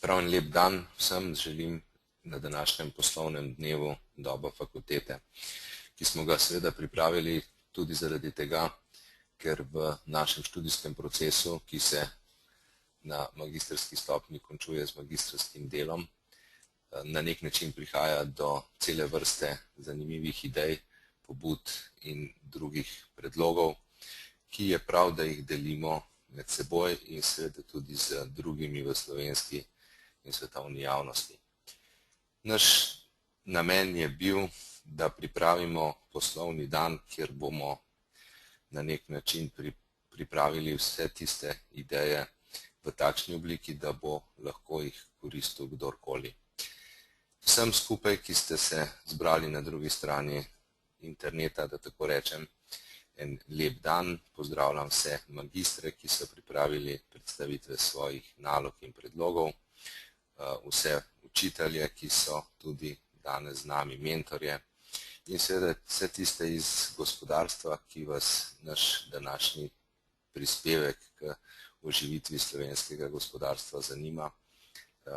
Prav in lep dan vsem želim na današnjem poslovnem dnevu Doba fakultete, ki smo ga seveda pripravili tudi zaradi tega, ker v našem študijskem procesu, ki se na magistrski stopnji končuje z magistrskim delom, na nek način prihaja do cele vrste zanimivih idej, pobud in drugih predlogov, ki je prav, da jih delimo med seboj in seveda tudi z drugimi v slovenski in svetovni javnosti. Naš namen je bil, da pripravimo poslovni dan, kjer bomo na nek način pripravili vse tiste ideje v takšni obliki, da bo lahko jih koristil kdorkoli. Vsem skupaj, ki ste se zbrali na drugi strani interneta, da tako rečem, en lep dan, pozdravljam vse magistre, ki so pripravili predstavitve svojih nalog in predlogov, vse učitelje, ki so tudi danes z nami, mentorje in seveda vse tiste iz gospodarstva, ki vas naš današnji prispevek k oživitvi slovenskega gospodarstva zanima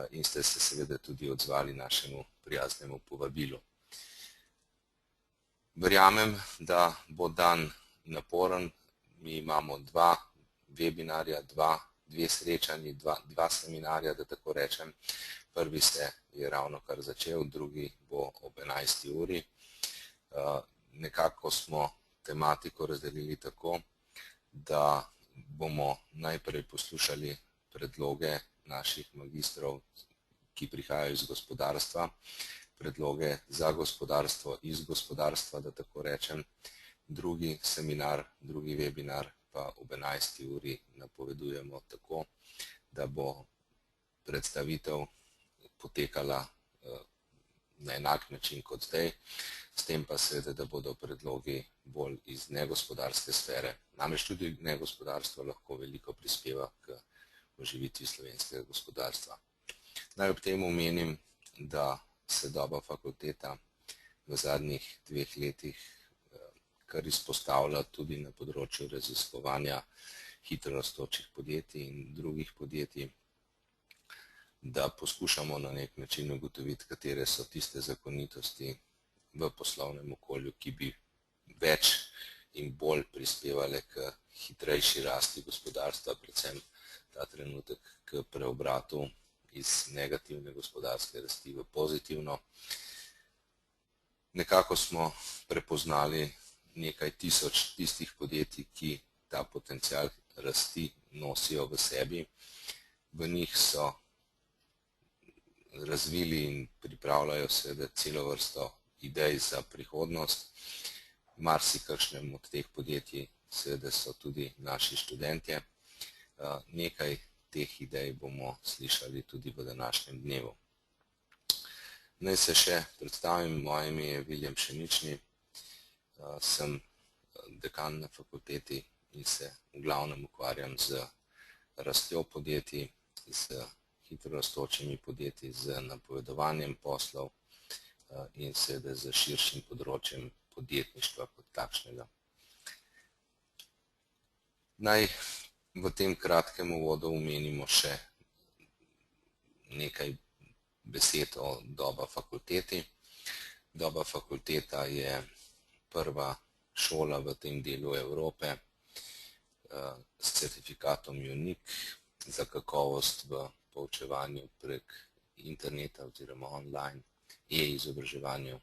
in ste se seveda tudi odzvali našemu prijaznemu povabilu. Verjamem, da bo dan naporen. Mi imamo dva webinarja, dve srečanji, dva seminarja, da tako rečem. Prvi je ravno kar začel, drugi bo ob 11. uri. Nekako smo tematiko razdelili tako, da bomo najprej poslušali predloge naših magistrov, ki prihajajo iz gospodarstva, predloge za gospodarstvo, iz gospodarstva, da tako rečem. Drugi seminar, drugi webinar pa ob 11. uri napovedujemo tako, da bo predstavitev potekala na enak način kot zdaj, s tem pa seveda, da bodo predlogi bolj iz negospodarske sfere. Namreč tudi negospodarstvo lahko veliko prispeva k oživitvi slovenskega gospodarstva. Naj ob tem omenim, da se Doba fakulteta v zadnjih 2 letih kar izpostavlja tudi na področju raziskovanja hitro rastočih podjetij in drugih podjetij, da poskušamo na nek način ugotoviti, katere so tiste zakonitosti v poslovnem okolju, ki bi več in bolj prispevale k hitrejši rasti gospodarstva, predvsem ta trenutek k preobratu iz negativne gospodarske rasti v pozitivno. Nekako smo prepoznali nekaj tisoč tistih podjetij, ki ta potencial rasti nosijo v sebi. V njih so razvili in pripravljajo seveda celo vrsto idej za prihodnost. Marsikakšnem od teh podjetij seveda so tudi naši študentje. Nekaj teh idej bomo slišali tudi v današnjem dnevu. Naj se še predstavim, moje ime je Viljem Pšenični, sem dekan na fakulteti in se v glavnem ukvarjam z rastjo podjetij, z hitro rastočimi podjetji, z napovedovanjem poslov in seveda z širšim področjem podjetništva kot takšnega. Naj v tem kratkem uvodu omenimo še nekaj besed o Doba fakulteti. Doba fakulteta je prva šola v tem delu Evrope s certifikatom UNIC za kakovost v poučevanju prek interneta oziroma online e-izobraževanju.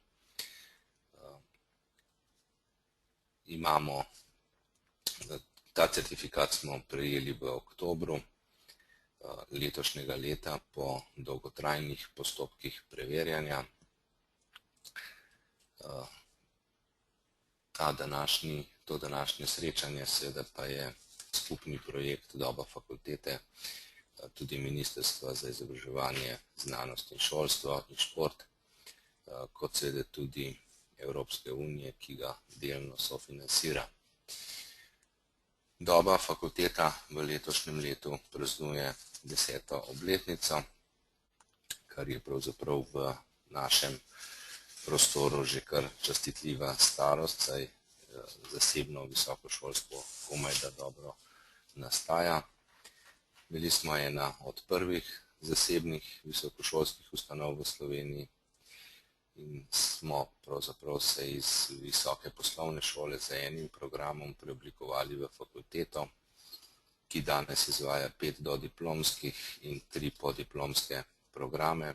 Ta certifikat smo prejeli v oktobru letošnjega leta po dolgotrajnih postopkih preverjanja. To današnje srečanje seveda pa je skupni projekt Doba fakultete, tudi Ministrstva za izobraževanje, znanost in šolstvo in šport, kot seveda tudi Evropske unije, ki ga delno sofinancira. Doba fakulteta v letošnjem letu praznuje 10. obletnico, kar je pravzaprav v našem prostoru že kar častitljiva starost, saj zasebno visoko šolstvo komaj da dobro nastaja. Bili smo ena od prvih zasebnih visokošolskih ustanov v Sloveniji in smo pravzaprav se iz visoke poslovne šole z enim programom preoblikovali v fakulteto, ki danes izvaja 5 dodiplomskih in 3 podiplomske programe.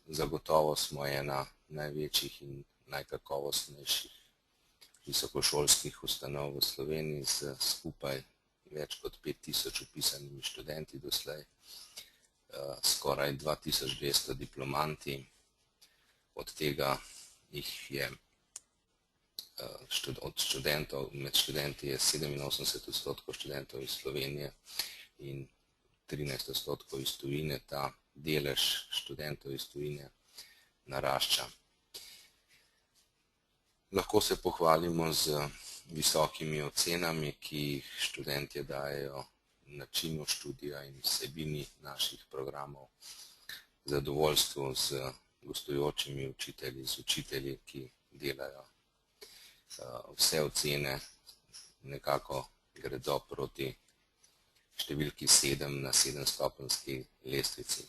Zagotovo smo ena največjih in najkakovostnejših visokošolskih ustanov v Sloveniji z skupaj več kot 5000 vpisanimi študenti doslej, skoraj 2200 diplomanti, od tega jih je med študenti je 87% študentov iz Slovenije in 13% iz tujine. Ta delež študentov iz tujine narašča. Lahko se pohvalimo z visokimi ocenami, ki jih študentje dajejo načinu študija in vsebini naših programov, zadovoljstvu z gostujočimi učitelji, z učitelji, ki delajo. Vse ocene nekako gredo proti številki 7 na 7-stopenjski lestvici.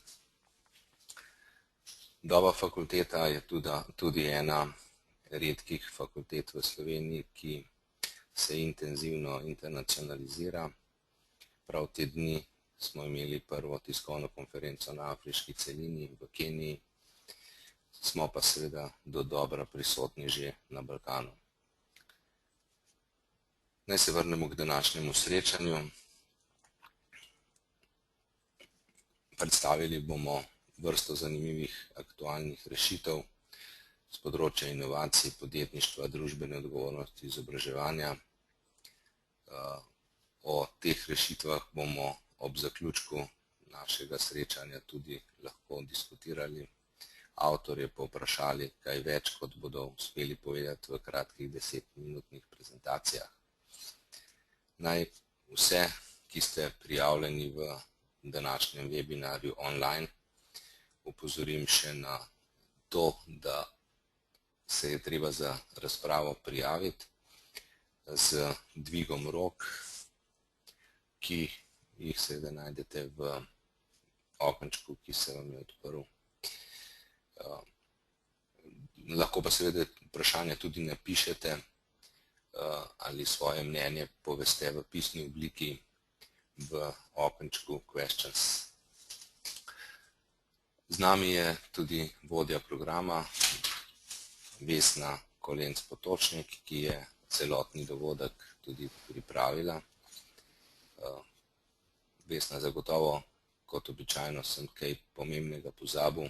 Doba fakulteta je tudi ena redkih fakultet v Sloveniji, ki se intenzivno internacionalizira. Prav te dni smo imeli prvo tiskovno konferenco na afriški celini v Keniji, smo pa seveda dodobra prisotni že na Balkanu. Naj se vrnemo k današnjemu srečanju. Predstavili bomo vrsto zanimivih aktualnih rešitev z področja inovacij, podjetništva, družbene odgovornosti, izobraževanja. O teh rešitvah bomo ob zaključku našega srečanja tudi lahko diskutirali. Avtorje povprašali kaj več, kot bodo uspeli povedati v kratkih 10-minutnih prezentacijah. Naj vse, ki ste prijavljeni v današnjem webinarju online, opozorim še na to, da se je treba za razpravo prijaviti z dvigom rok, ki jih seveda najdete v okenčku, ki se vam je odprl. Lahko pa seveda vprašanja tudi napišete ali svoje mnenje poveste v pisni obliki v okenčku Questions. Z nami je tudi vodja programa Vesna Kolenc-Potočnik, ki je celotni dogodek tudi pripravila. Vesna, zagotovo, kot običajno, sem kaj pomembnega pozabil,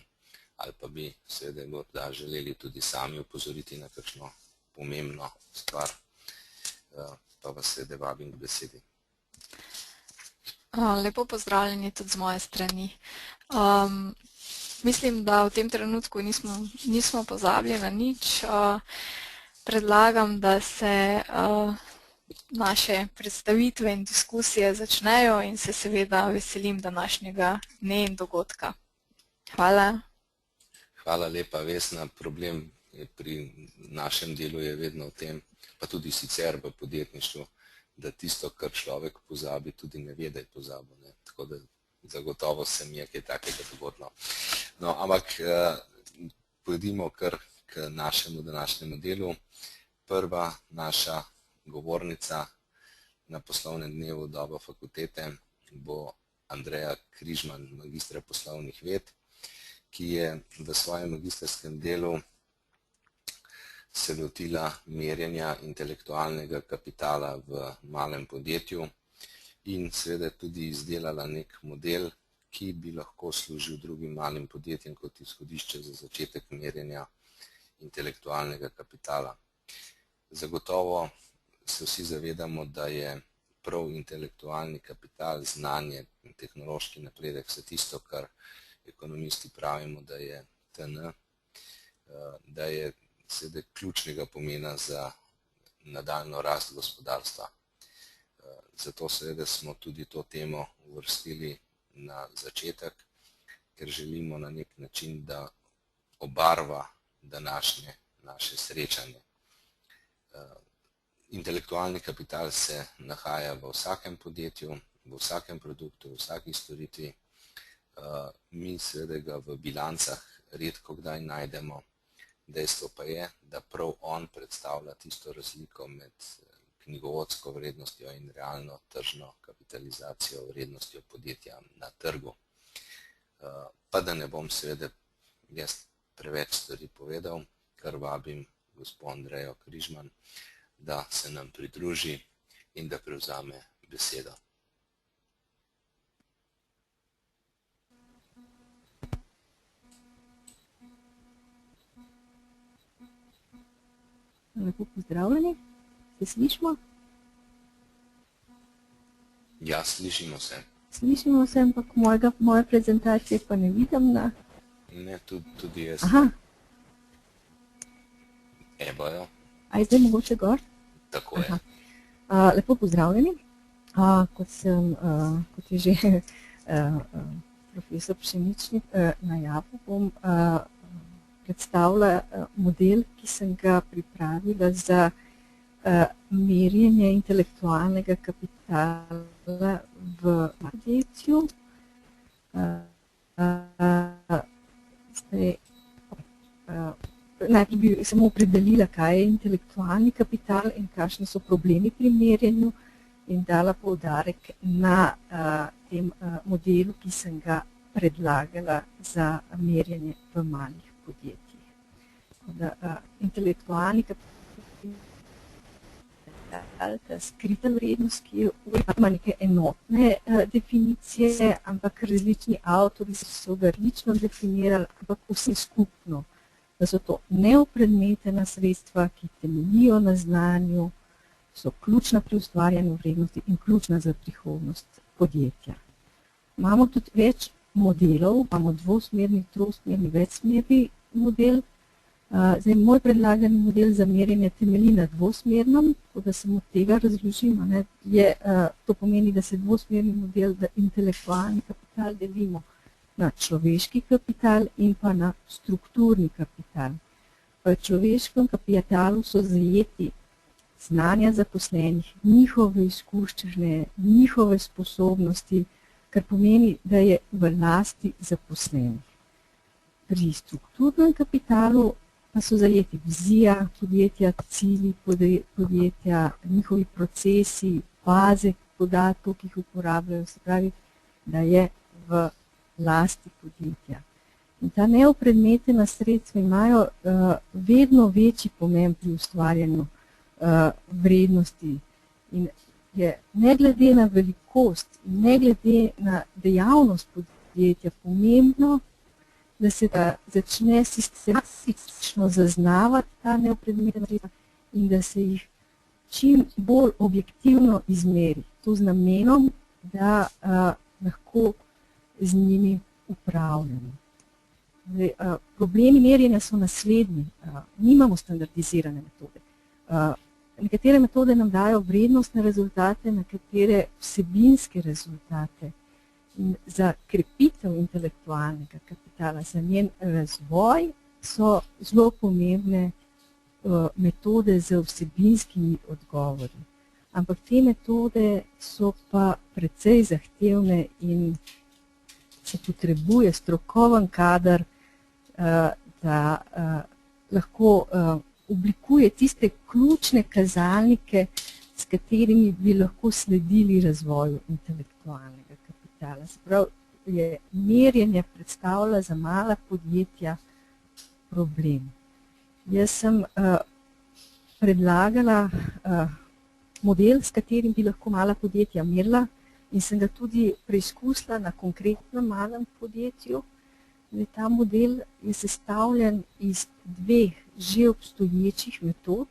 ali pa bi seveda morda želeli tudi sami opozoriti na kakšno pomembno stvar, pa vas seveda vabim k besedi. Lepo pozdravljeni tudi z moje strani. Mislim, da v tem trenutku nismo pozabili na nič. Predlagam, da se naše predstavitve in diskusije začnejo in se seveda veselim današnjega dne in dogodka. Hvala. Hvala lepa, Vesna. Problem je pri našem delu je vedno v tem, pa tudi sicer v podjetništvu, da tisto, kar človek pozabi, tudi ne ve, da je pozabil. Tako da zagotovo se mi je kaj takega dogodilo. No, ampak pojdimo kar k našemu današnjemu delu. Prva naša govornica na poslovnem dnevu Doba fakultete bo Andreja Križman, magistra poslovnih ved, ki je v svojem magistrskem delu se lotila merjenja intelektualnega kapitala v malem podjetju in seveda tudi izdelala nek model, ki bi lahko služil drugim malim podjetjem kot izhodišče za začetek merjenja intelektualnega kapitala. Zagotovo se vsi zavedamo, da je prav intelektualni kapital, znanje in tehnološki napredek vse tisto, kar ekonomisti pravimo, da je TN, da je seveda ključnega pomena za nadaljnjo rast gospodarstva. Zato seveda smo tudi to temo uvrstili na začetek, ker želimo na nek način, da obarva današnje naše srečanje. Intelektualni kapital se nahaja v vsakem podjetju, v vsakem produktu, v vsaki storitvi. Mi seveda ga v bilancah redko kdaj najdemo. Dejstvo pa je, da prav on predstavlja tisto razliko med knjigovodsko vrednostjo in realno tržno kapitalizacijo vrednostjo podjetja na trgu. Pa da ne bom seveda jaz preveč stvari povedal, kar vabim gospod Andrejo Križman, da se nam pridruži in da prevzame besedo. Lepo pozdravljeni, se slišimo? Ja, slišimo se. Slišimo se, ampak moje prezentacije pa ne vidim na... Ne, tudi jaz. Aha. Evo jo. A je zdaj mogoče gor? Tako je. Lepo pozdravljeni. Kot je že profesor Pšeničnik najavil, bom predstavila model, ki sem ga pripravila za merjenje intelektualnega kapitala v podjetju. Najprej bi samo opredelila, kaj je intelektualni kapital in kakšni so problemi pri merjenju in dala poudarek na tem modelu, ki sem ga predlagala za merjenje v malih podjetjih. Intelektualni kapital, ta skrita vrednost, ki ima neke enotne definicije, ampak različni avtori so ga različno definirali, ampak vse skupno, da so to neopredmetena sredstva, ki temeljijo na znanju, so ključna pri ustvarjanju vrednosti in ključna za prihodnost podjetja. Imamo tudi več modelov, imamo dvosmerni, trosmerni, večsmerni model. Zdaj, moj predlagani model za merjenje temelji na dvosmernem, tako da samo tega razložimo. To pomeni, da se dvosmerni model, da intelektualni kapital delimo na človeški kapital in pa na strukturni kapital. V človeškem kapitalu so zajeti znanja zaposlenih, njihove izkušnje, njihove sposobnosti, kar pomeni, da je v lasti zaposlenih. Pri strukturnem kapitalu pa so zajeti vizija podjetja, cilji podjetja, njihovi procesi, baze podatkov, ki jih uporabljajo, se pravi, da je v lasti podjetja. In ta neopredmetena sredstva imajo vedno večji pomen pri ustvarjanju vrednosti in je ne glede na velikost in ne glede na dejavnost podjetja pomembno, da se začne sistematično zaznavati ta neopredmetena sredstva in da se jih čim bolj objektivno izmeri. To z namenom, da lahko z njimi upravljamo. Problemi merjenja so naslednji. Nimamo standardizirane metode. Nekatere metode nam dajo vrednostne rezultate, nekatere vsebinske rezultate. In za krepitev intelektualnega kapitala, za njen razvoj so zelo pomembne metode z vsebinskimi odgovori. Ampak te metode so pa precej zahtevne in se potrebuje strokoven kader, da lahko oblikuje tiste ključne kazalnike, s katerimi bi lahko sledili razvoju intelektualnega kapitala. Sprav je merjenje predstavlja za mala podjetja problem. Jaz sem predlagala model, s katerim bi lahko mala podjetja merila in sem ga tudi preizkusila na konkretnem malem podjetju. Ta model je sestavljen iz dveh že obstoječih metod,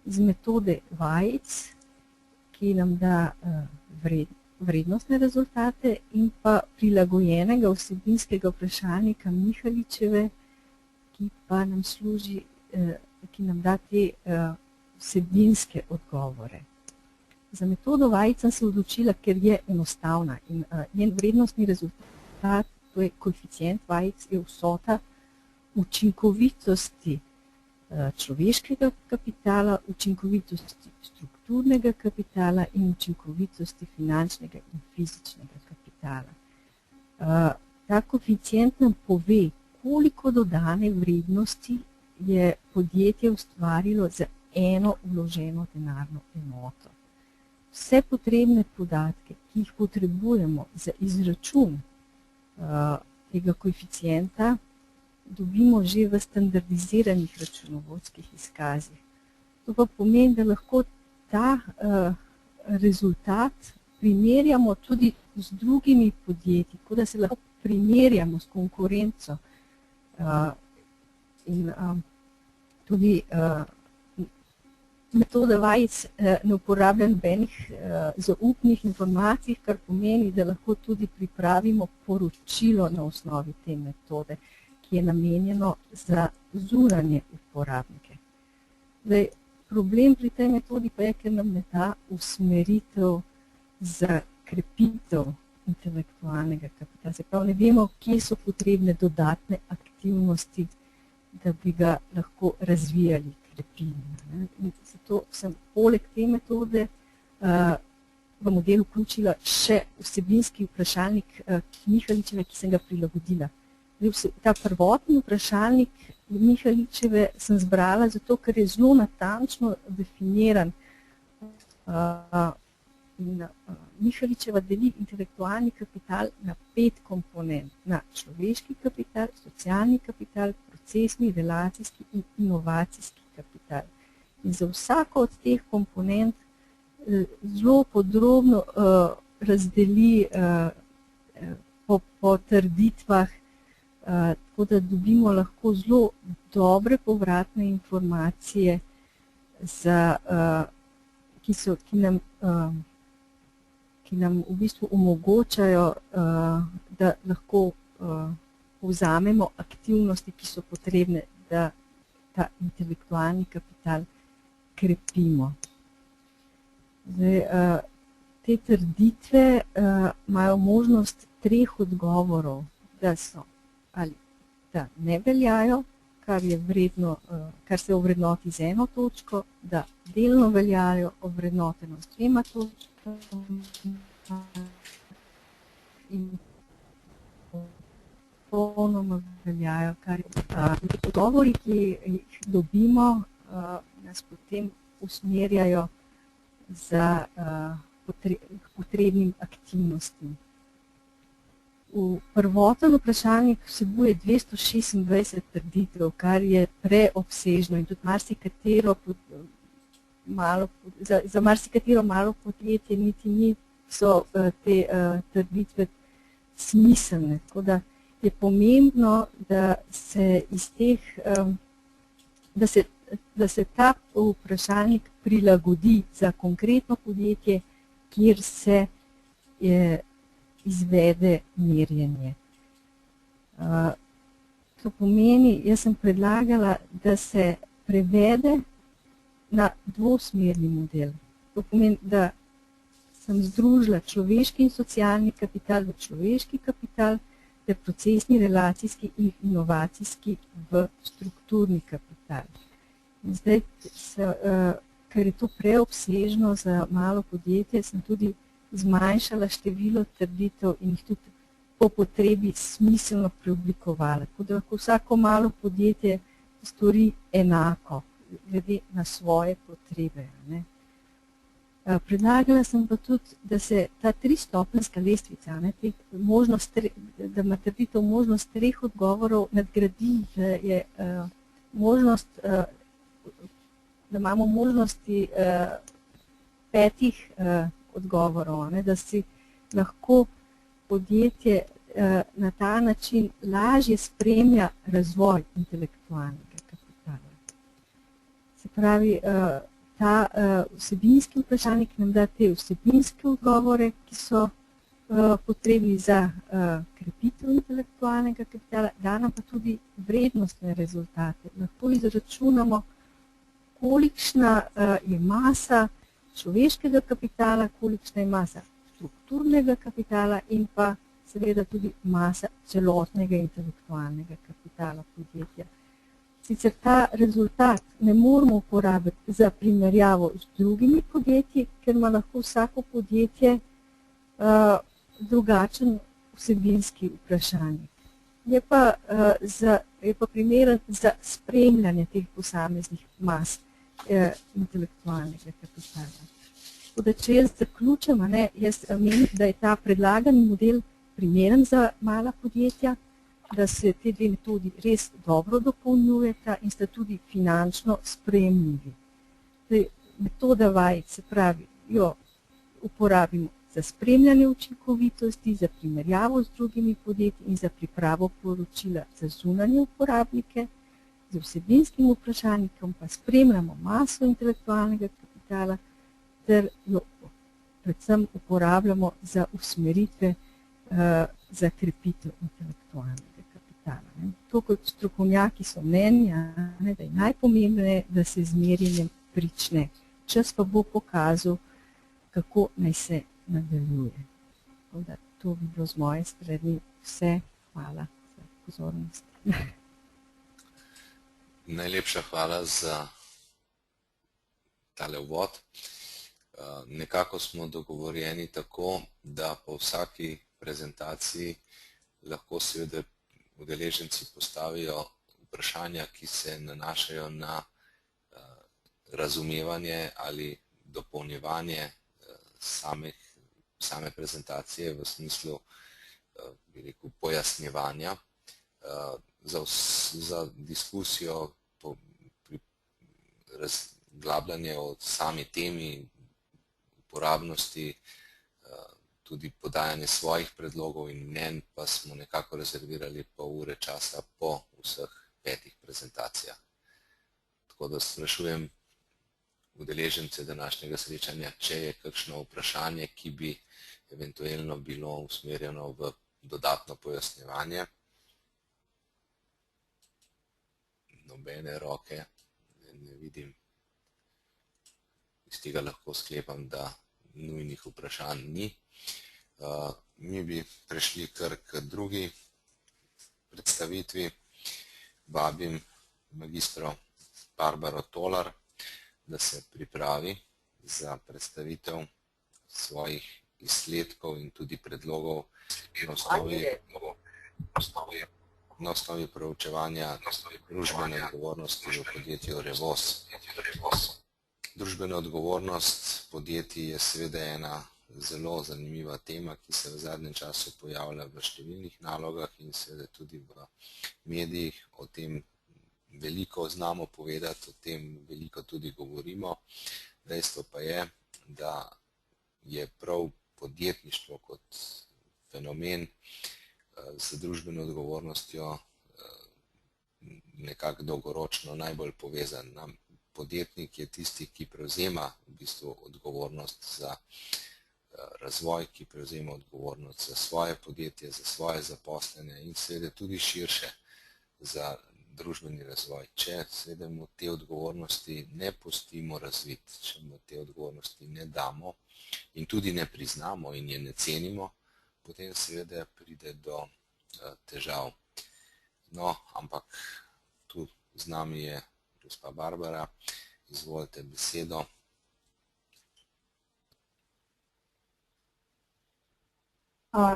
iz metode vajic, ki nam da vrednostne rezultate in pa prilagojenega vsebinskega vprašalnika Mihaličeve, ki pa nam služi, ki nam da te vsebinske odgovore. Za metodo vajic sem se odločila, ker je enostavna in njen vrednostni rezultat, to je koeficient vajic, je vsota učinkovitosti človeškega kapitala, učinkovitosti strukture strukturnega kapitala in učinkovitosti finančnega in fizičnega kapitala. Ta koeficient nam pove, koliko dodane vrednosti je podjetje ustvarilo za eno vloženo denarno enoto. Vse potrebne podatke, ki jih potrebujemo za izračun tega koeficienta, dobimo že v standardiziranih računovodskih izkazih. To pa pomeni, da lahko ta rezultat primerjamo tudi z drugimi podjetji, tako da se lahko primerjamo s konkurenco. In tudi metoda Weiss ne uporablja nobenih zaupnih informacij, kar pomeni, da lahko tudi pripravimo poročilo na osnovi te metode, ki je namenjeno za zunanje uporabnike. Zdaj, problem pri tej metodi pa je, ker nam ne da usmeritev za krepitev intelektualnega kapitala. Se pravi, ne vemo, kje so potrebne dodatne aktivnosti, da bi ga lahko razvijali, krepili. In zato sem poleg te metode v model vključila še vsebinski vprašalnik Mihaličeve, ki sem ga prilagodila. Ta prvotni vprašalnik Mihaličeve sem zbrala zato, ker je zelo natančno definiran. Mihaličeva deli intelektualni kapital na 5 komponent. Na človeški kapital, socialni kapital, procesni, relacijski in inovacijski kapital. In za vsako od teh komponent zelo podrobno razdeli po trditvah, tako da dobimo lahko zelo dobre povratne informacije, ki nam v bistvu omogočajo, da lahko povzamemo aktivnosti, ki so potrebne, da ta intelektualni kapital krepimo. Zdaj, te trditve imajo možnost 3 odgovorov, da so ali da ne veljajo, kar se ovrednoti z 1 točko, da delno veljajo, ovrednoteno s 2 točkami in popolnoma veljajo, kar je odgovori, ki jih dobimo, nas potem usmerjajo za potrebnim aktivnostim. V prvoten vprašalnik vsebuje 226 trditev, kar je preobsežno in tudi za marsikatero malo podjetje niti niso te trditve smiselne. Tako da je pomembno, da se ta vprašalnik prilagodi za konkretno podjetje, kjer se izvede merjenje. To pomeni, jaz sem predlagala, da se prevede na dvosmerni model. To pomeni, da sem združila človeški in socialni kapital v človeški kapital, ter procesni, relacijski in inovacijski v strukturni kapital. In zdaj, ker je to preobsežno za malo podjetje, sem tudi zmanjšala število trditev in jih tudi po potrebi smiselno preoblikovala. Tako da lahko vsako malo podjetje stori enako, glede na svoje potrebe. Predlagala sem pa tudi, da se ta 3-stopenjska lestvica, da ima trditev možnost 3 odgovorov, nadgradi, da imamo možnosti 5 odgovorov, da si lahko podjetje na ta način lažje spremlja razvoj intelektualnega kapitala. Se pravi, ta vsebinski vprašalnik nam da te vsebinske odgovore, ki so potrebni za krepitev intelektualnega kapitala, da nam pa tudi vrednostne rezultate. Lahko izračunamo, kolikšna je masa človeškega kapitala, kolikšna je masa strukturnega kapitala in pa seveda tudi masa celotnega intelektualnega kapitala podjetja. sicer ta rezultat ne moramo uporabiti za primerjavo z drugimi podjetji, ker ima lahko vsako podjetje drugačen vsebinski vprašanje. Je pa primeren za spremljanje teh posameznih mas intelektualnega kapitala. Tako da, če jaz zaključim, jaz menim, da je ta predlagani model primeren za mala podjetja, da se te dve metodi res dobro dopolnjujeta in sta tudi finančno sprejemljivi. Metoda vajic, se pravi, jo uporabimo za spremljanje učinkovitosti, za primerjavo z drugimi podjetji in za pripravo poročila za zunanje uporabnike, z vsebinskim vprašalnikom pa spremljamo maso intelektualnega kapitala ter jo predvsem uporabljamo za usmeritve za krepitev intelektualnega kapitala. To kot strokovnjaki so mnenja, da je najpomembneje, da se z merjenjem prične. Čas pa bo pokazal, kako naj se nadaljuje. To bi bilo z moje strani vse. Hvala za pozornost. Najlepša hvala za tale uvod. Nekako smo dogovorjeni tako, da po vsaki prezentaciji lahko seveda udeleženci postavijo vprašanja, ki se nanašajo na razumevanje ali dopolnjevanje same prezentacije v smislu, bi rekel, pojasnjevanja. Za diskusijo, razglabljanje o sami temi, uporabnosti, tudi podajanje svojih predlogov in mnenj, pa smo nekako rezervirali pol ure časa po vseh 5 prezentacijah. Tako da sprašujem udeležence današnjega srečanja, če je kakšno vprašanje, ki bi eventualno bilo usmerjeno v dodatno pojasnjevanje. Nobene roke ne vidim. Iz tega lahko sklepam, da nujnih vprašanj ni. Mi bi prešli kar k drugi predstavitvi. Vabim magistro Barbaro Tolar, da se pripravi za predstavitev svojih izsledkov in tudi predlogov na osnovi proučevanja družbene odgovornosti v podjetju Revoz. Družbena odgovornost podjetij je seveda ena zelo zanimiva tema, ki se v zadnjem času pojavlja v številnih nalogah in seveda tudi v medijih. O tem veliko znamo povedati, o tem veliko tudi govorimo. Dejstvo pa je, da je prav podjetništvo kot fenomen z družbeno odgovornostjo nekako dolgoročno najbolj povezan. Podjetnik je tisti, ki prevzema v bistvu odgovornost za razvoj, ki prevzema odgovornost za svoje podjetje, za svoje zaposlene in seveda tudi širše za družbeni razvoj. Če seveda mu te odgovornosti ne pustimo razviti, če mu te odgovornosti ne damo in tudi ne priznamo in je ne cenimo, potem seveda pride do težav. No, ampak tu z nami je gospa Barbara, izvolite besedo.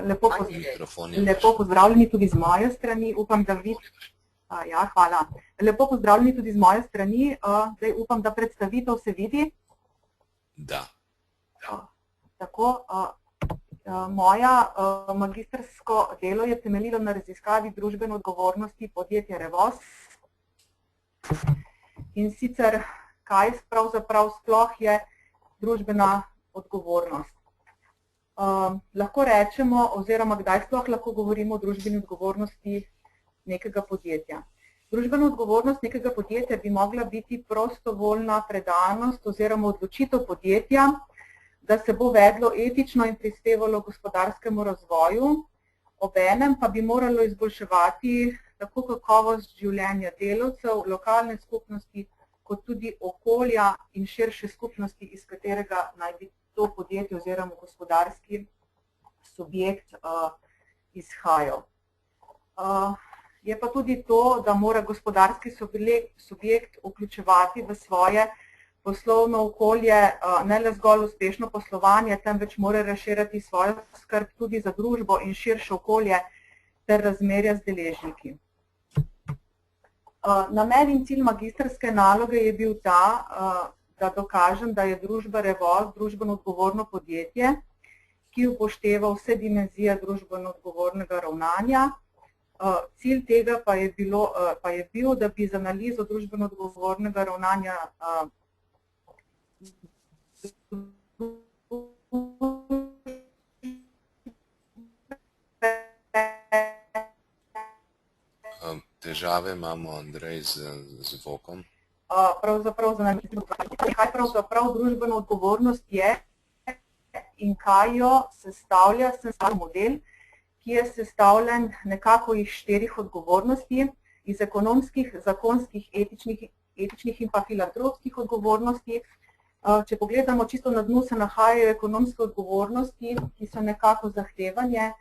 Lepo pozdravljeni tudi z moje strani, upam, da hvala. Lepo pozdravljeni tudi z moje strani, zdaj upam, da predstavitev se vidi. Da. Tako, moja magistrsko delo je temeljilo na raziskavi družbene odgovornosti podjetja Revoz. In sicer, kaj pravzaprav sploh je družbena odgovornost. Lahko rečemo, oziroma kdaj sploh lahko govorimo o družbeni odgovornosti nekega podjetja. Družbena odgovornost nekega podjetja bi mogla biti prostovoljna predanost oziroma odločitev podjetja, da se bo vedlo etično in prispevalo gospodarskemu razvoju, obenem pa bi moralo izboljševati tako kakovost življenja delavcev, lokalne skupnosti, kot tudi okolja in širše skupnosti, iz katerega naj bi to podjetje oziroma gospodarski subjekt izhajal. Je pa tudi to, da mora gospodarski subjekt vključevati v svoje poslovno okolje ne le zgolj uspešno poslovanje, temveč mora razširjati svojo skrb tudi za družbo in širše okolje ter razmerja z deležniki. Namen in cilj magistrske naloge je bil ta, da dokažem, da je družba Revoz družbeno odgovorno podjetje, ki upošteva vse dimenzije družbeno odgovornega ravnanja. Cilj tega pa je bil, da bi z analizo družbeno odgovornega ravnanja Težave imamo, Andrej, z zvokom. Kaj pravzaprav družbena odgovornost je in kaj jo sestavlja model, ki je sestavljen nekako iz 4 odgovornosti, iz ekonomskih, zakonskih, etičnih in pa filantropskih odgovornosti. Če pogledamo čisto na dnu, se nahajajo ekonomske odgovornosti, ki so nekako zahtevane,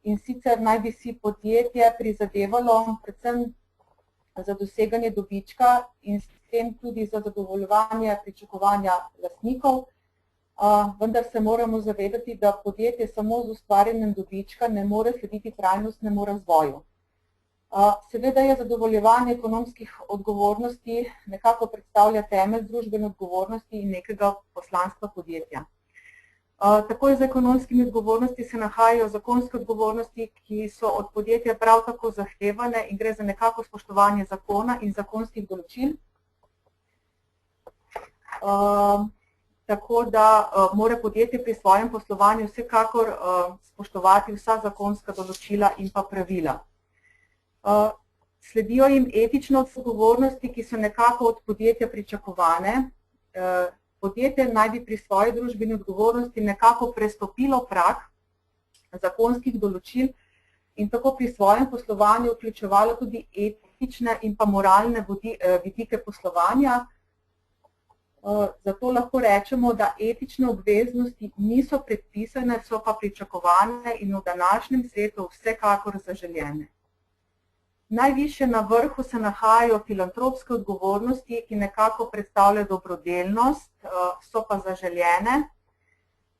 in sicer naj bi si podjetje prizadevalo predvsem za doseganje dobička in s tem tudi za zadovoljevanje pričakovanja lastnikov, vendar se moramo zavedati, da podjetje samo z ustvarjanjem dobička ne more slediti trajnostnemu razvoju. Seveda je zadovoljevanje ekonomskih odgovornosti nekako predstavlja temelj družbene odgovornosti in nekega poslanstva podjetja. Takoj za ekonomskimi odgovornosti se nahajajo zakonske odgovornosti, ki so od podjetja prav tako zahtevane in gre za nekako spoštovanje zakona in zakonskih določil. Tako da mora podjetje pri svojem poslovanju vsekakor spoštovati vsa zakonska določila in pa pravila. Sledijo jim etične odgovornosti, ki so nekako od podjetja pričakovane. Podjetje naj bi pri svoji družbeni odgovornosti nekako prestopilo prag zakonskih določil in tako pri svojem poslovanju vključevalo tudi etične in pa moralne vidike poslovanja. Zato lahko rečemo, da etične obveznosti niso predpisane, so pa pričakovane in v današnjem svetu vsekakor zaželjene. Najvišje na vrhu se nahajajo filantropske odgovornosti, ki nekako predstavljajo dobrodelnost, so pa zaželjene.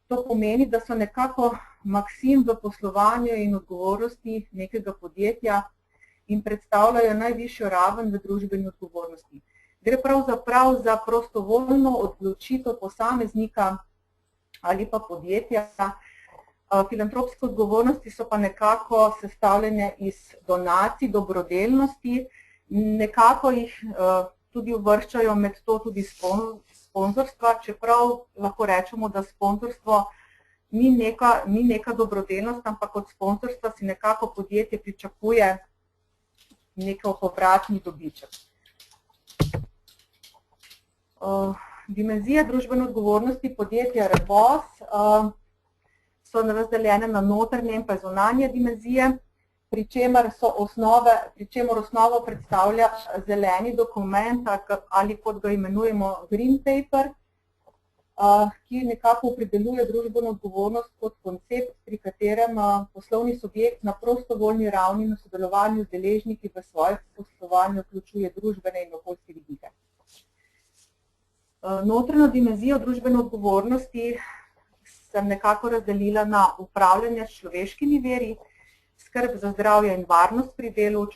To pomeni, da so nekako maksim v poslovanju in odgovornosti nekega podjetja in predstavljajo najvišjo raven v družbeni odgovornosti. Gre pravzaprav za prostovoljno odločitev posameznika ali pa podjetja. Filantropske odgovornosti so pa nekako sestavljene iz donacij, dobrodelnosti, nekako jih tudi uvrščajo med to tudi sponzorstva, čeprav lahko rečemo, da sponzorstvo ni neka dobrodelnost, ampak od sponzorstva si nekako podjetje pričakuje nekaj povratni dobiček. Dimenzije družbene odgovornosti podjetja Revoz so razdeljene na notranje in pa zunanje dimenzije, pri čemer osnovo predstavlja zeleni dokument ali kot ga imenujemo green paper, ki nekako opredeljuje družbeno odgovornost kot koncept, pri katerem poslovni subjekt na prostovoljni ravni na sodelovanju z deležniki v svojem poslovanju vključuje družbene in okoljske vidike. Notranjo dimenzijo družbene odgovornosti sem nekako razdelila na upravljanje s človeškimi viri, skrb za zdravje in varnost pri delu,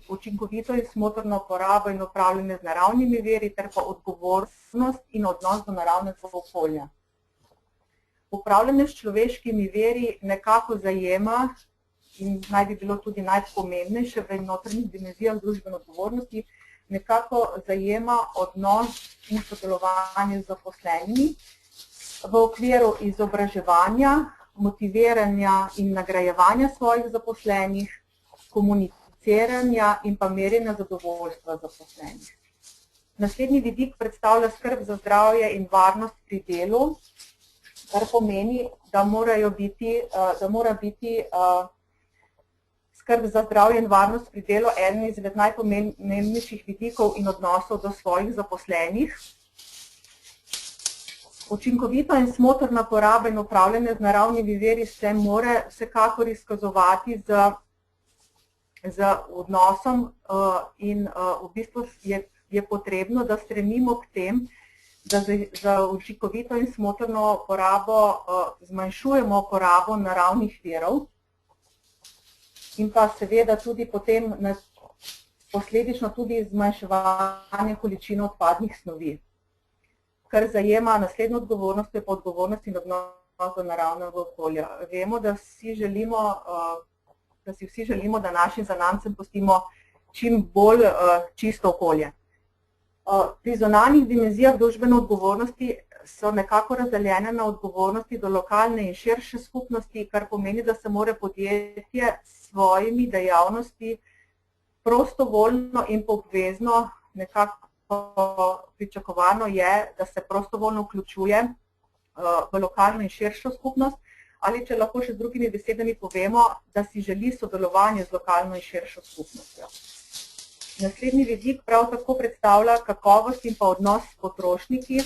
učinkovito in smotrno porabo in upravljanje z naravnimi viri ter pa odgovornost in odnos do naravnega okolja. Upravljanje s človeškimi viri nekako zajema in naj bi bilo tudi najpomembnejše v notranjih dimenzijah družbene odgovornosti, nekako zajema odnos in sodelovanje z zaposlenimi v okviru izobraževanja, motiviranja in nagrajevanja svojih zaposlenih, komuniciranja in pa merjenja zadovoljstva zaposlenih. Naslednji vidik predstavlja skrb za zdravje in varnost pri delu, kar pomeni, da mora biti skrb za zdravje in varnost pri delu eden izmed najpomembnejših vidikov in odnosov do svojih zaposlenih. Učinkovita in smotrna poraba in upravljanje z naravnimi viri se mora vsekakor izkazovati z z odnosom in v bistvu je potrebno, da stremimo k tem, da za učinkovito in smotrno porabo zmanjšujemo porabo naravnih virov in pa seveda tudi potem posledično tudi zmanjševanje količine odpadnih snovi, kar zajema naslednjo odgovornost, je pa odgovornost in odnos do naravnega okolja. Vemo, da si vsi želimo, da našim zanamcem pustimo čim bolj čisto okolje. Pri zunanjih dimenzijah družbene odgovornosti so nekako razdeljene na odgovornosti do lokalne in širše skupnosti, kar pomeni, da se mora podjetje s svojimi dejavnosti prostovoljno in obvezno, nekako pričakovano je, da se prostovoljno vključuje v lokalno in širšo skupnost, ali če lahko še z drugimi besedami povemo, da si želi sodelovanje z lokalno in širšo skupnostjo. Naslednji vidik prav tako predstavlja kakovost in pa odnos s potrošniki,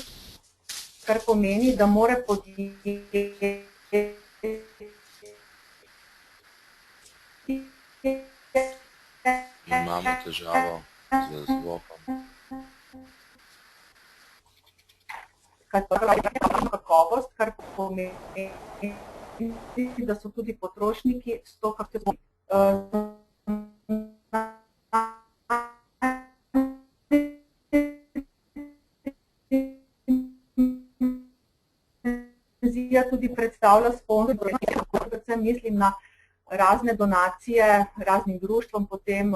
kar pomeni, da mora podjetje Imamo težavo z zvokom. Kakovost, kar pomeni, da so tudi potrošniki stokrat tudi predstavlja sponzor, predvsem mislim na razne donacije raznim društvom, potem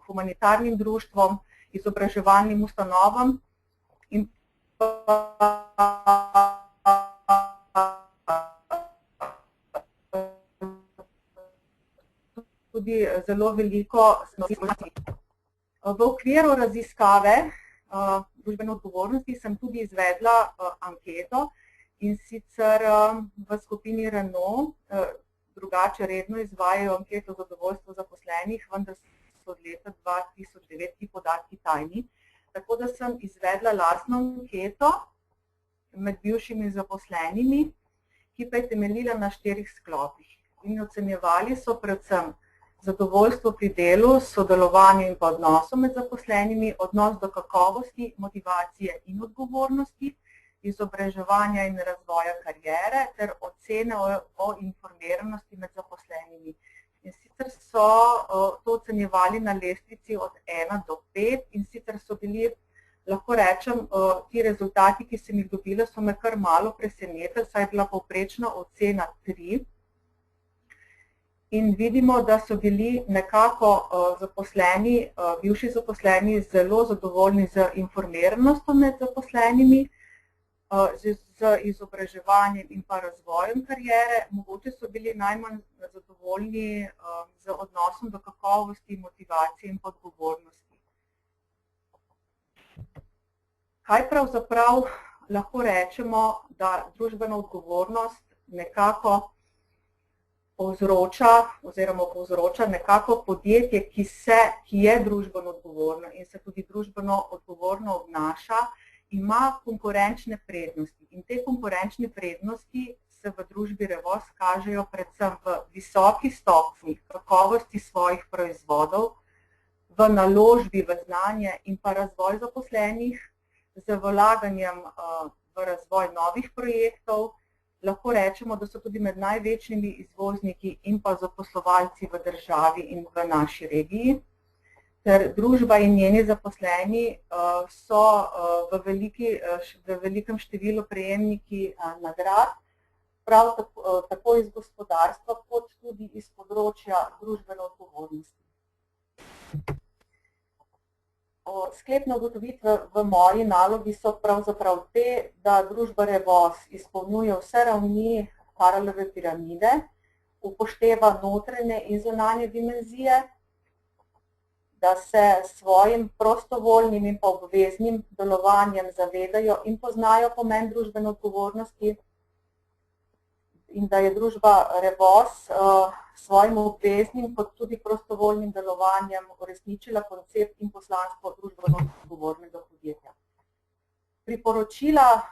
humanitarnim društvom, izobraževalnim ustanovam in tudi zelo veliko snovi. V okviru raziskave družbene odgovornosti sem tudi izvedla anketo in sicer v skupini Renault drugače redno izvajajo anketo zadovoljstva zaposlenih, vendar so od leta 2009 ti podatki tajni. Tako da sem izvedla lastno anketo med bivšimi zaposlenimi, ki pa je temeljila na 4 sklopih. In ocenjevali so predvsem zadovoljstvo pri delu, sodelovanje in pa odnosu med zaposlenimi, odnos do kakovosti, motivacije in odgovornosti, izobraževanja in razvoja kariere ter ocene o informiranosti med zaposlenimi. In sicer so to ocenjevali na lestvici od 1 do 5 in sicer so bili, lahko rečem, ti rezultati, ki sem jih dobila, so me kar malo presenetili, saj je bila povprečna ocena 3. In vidimo, da so bili nekako zaposleni, bivši zaposleni zelo zadovoljni z informiranostjo med zaposlenimi, z izobraževanjem in pa razvojem kariere, mogoče so bili najmanj zadovoljni z odnosom do kakovosti, motivacije in pa odgovornosti. Kaj pravzaprav lahko rečemo, da družbena odgovornost nekako povzroča nekako podjetje, ki je družbeno odgovorno in se tudi družbeno odgovorno obnaša, ima konkurenčne prednosti. In te konkurenčne prednosti se v družbi Revoz kažejo predvsem v visoki stopnji kakovosti svojih proizvodov, v naložbi v znanje in pa razvoj zaposlenih, z vlaganjem v razvoj novih projektov. Lahko rečemo, da so tudi med največjimi izvozniki in pa zaposlovalci v državi in v naši regiji. Ter družba in njeni zaposleni so v velikem številu prejemniki nagrad, prav tako iz gospodarstva, kot tudi iz področja družbene odgovornosti. Sklepne ugotovitve v moji nalogi so pravzaprav te, da družba Revoz izpolnjuje vse ravni Karlove piramide, upošteva notranje in zunanje dimenzije, da se s svojim prostovoljnim in pa obveznim delovanjem zavedajo in poznajo pomen družbene odgovornosti in da je družba Revoz s svojim obveznim kot tudi prostovoljnim delovanjem uresničila koncept in poslanstvo družbeno odgovornega podjetja. Priporočila,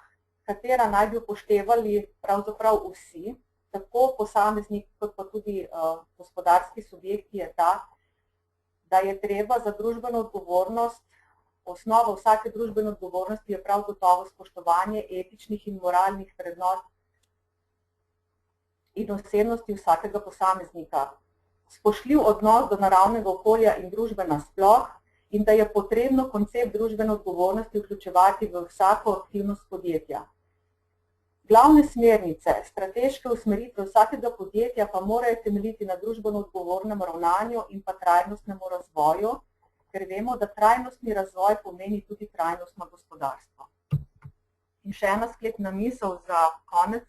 katera naj bi upoštevali pravzaprav vsi, tako posameznik kot pa tudi gospodarski subjekti je ta, da je treba za družbeno odgovornost, osnova vsake družbene odgovornosti je prav gotovo spoštovanje etičnih in moralnih vrednot in osebnosti vsakega posameznika. Spoštljiv odnos do naravnega okolja in družbe nasploh in da je potrebno koncept družbene odgovornosti vključevati v vsako aktivnost podjetja. Glavne smernice, strateške usmeritve vsakega podjetja pa morajo temeljiti na družbeno odgovornem ravnanju in pa trajnostnemu razvoju, ker vemo, da trajnostni razvoj pomeni tudi trajnostno gospodarstvo. In še ena sklepna misel za konec,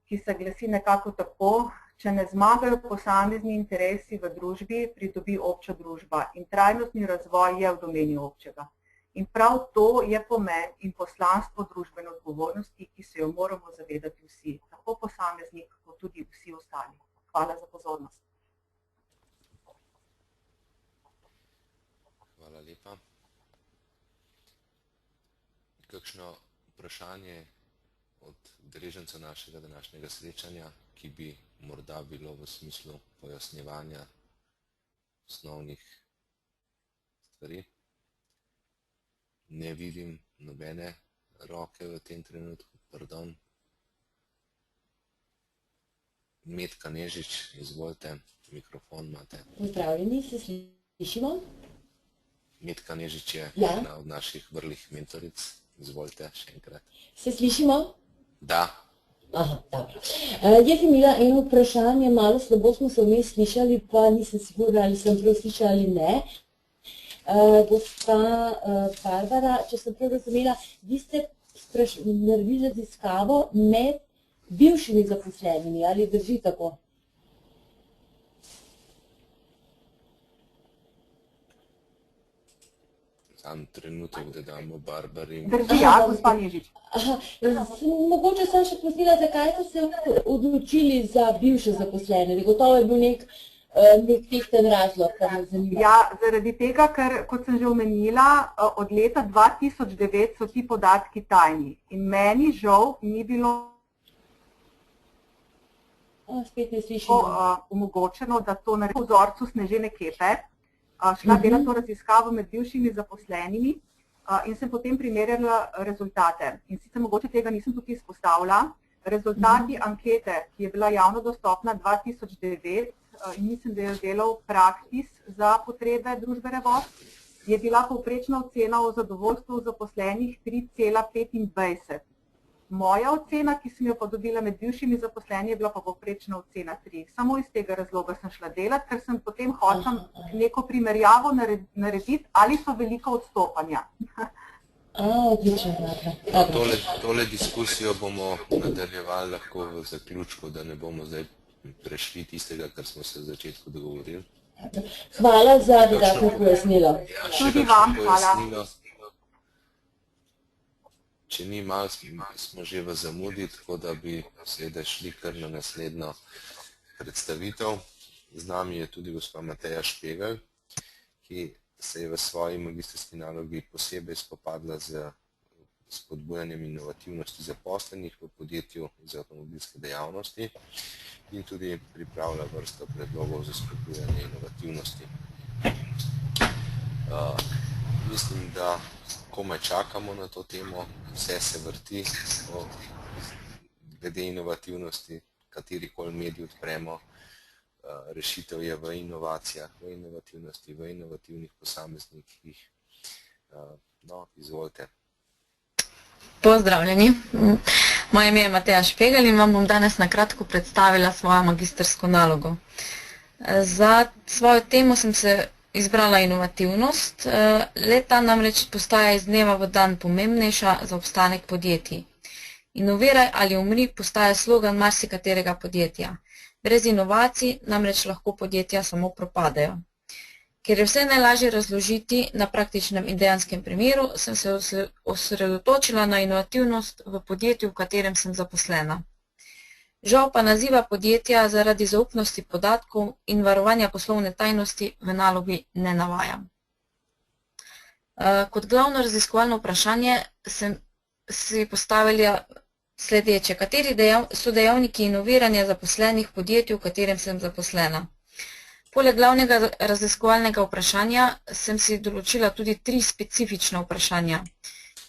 ki se glasi nekako tako: če ne zmagajo posamezni interesi v družbi, pridobi obča družba in trajnostni razvoj je v domeni občega. In prav to je pomen in poslanstvo družbene odgovornosti, ki se jo moramo zavedati vsi, tako posameznik, kot tudi vsi ostali. Hvala za pozornost. Hvala lepa. Kakšno vprašanje od udeležencev našega današnjega srečanja, ki bi morda bilo v smislu pojasnjevanja osnovnih stvari? Ne vidim nobene roke v tem trenutku, pardon. Metka Nežič, izvolite, mikrofon imate. Pozdravljeni, se slišimo? Metka Nežič je ena od naših vrlih mentoric. Izvolite, še enkrat. Se slišimo? Da. Aha, dobro. Jaz sem imela eno vprašanje, malo slabo smo se vmes slišali, pa nisem sigurna, ali sem prav slišala ali ne. Gospa Barbara, če sem prav razumela, vi ste naredili raziskavo med bivšimi zaposlenimi, ali drži tako? Sam trenutek, da damo Barbari. Drži, ja, gospa Nežič. Mogoče sem še prosila, zakaj ste se odločili za bivše zaposlene? Gotovo je bil nek tehten razlog, kar me zanima. Ja, zaradi tega, ker, kot sem že omenila, od leta 2009 so ti podatki tajni. In meni žal ni bilo spet ne slišimo. Omogočeno, da to naredim v vzorcu Snežene Kepe. Šla delati to raziskavo med bivšimi zaposlenimi in sem potem primerjala rezultate. In sicer mogoče tega nisem tukaj izpostavila. Rezultati ankete, ki je bila javno dostopna 2009, in mislim, da je delal Praktis za potrebe družbe Revoz, je bila povprečna ocena o zadovoljstvu zaposlenih 3,25. Moja ocena, ki sem jo pa dobila med bivšimi zaposleni, je bila pa povprečna ocena 3. Samo iz tega razloga sem šla delati, ker sem potem hotela neko primerjavo narediti, ali so velika odstopanja. Odlično, Tole diskusijo bomo nadaljevali lahko v zaključku, da ne bomo zdaj prešli tistega, kar smo se v začetku dogovorili. Hvala za dodatno pojasnilo. Tudi vam, hvala. Če ni malo, smo že v zamudi, tako da bi seveda šli kar na naslednjo predstavitev. Z nami je tudi gospa Mateja Špegelj, ki se je v svoji magistrski nalogi posebej spopadla z spodbujanjem inovativnosti zaposlenih v podjetju iz avtomobilske dejavnosti in tudi pripravlja vrsto predlogov za spodbujanje inovativnosti. Mislim, da komaj čakamo na to temo, vse se vrti glede inovativnosti, katerikoli medij odpremo. Rešitev je v inovacijah, v inovativnosti, v inovativnih posameznikih. No, izvolite. Pozdravljeni. Moje ime je Mateja Špegelj in vam bom danes na kratko predstavila svojo magistrsko nalogo. Za svojo temo sem se izbrala inovativnost. Le-ta namreč postaja iz dneva v dan pomembnejša za obstanek podjetij. Inoviraj ali umri postaja slogan marsikaterega podjetja. Brez inovacij namreč lahko podjetja samo propadejo. Ker je vse najlažje razložiti na praktičnem in dejanskem primeru, sem se osredotočila na inovativnost v podjetju, v katerem sem zaposlena. Žal pa naziva podjetja zaradi zaupnosti podatkov in varovanja poslovne tajnosti v nalogi ne navajam. Kot glavno raziskovalno vprašanje sem si postavila sledeče. Kateri so dejavniki inoviranja zaposlenih v podjetju, v katerem sem zaposlena? Poleg glavnega raziskovalnega vprašanja sem si določila tudi 3 specifična vprašanja.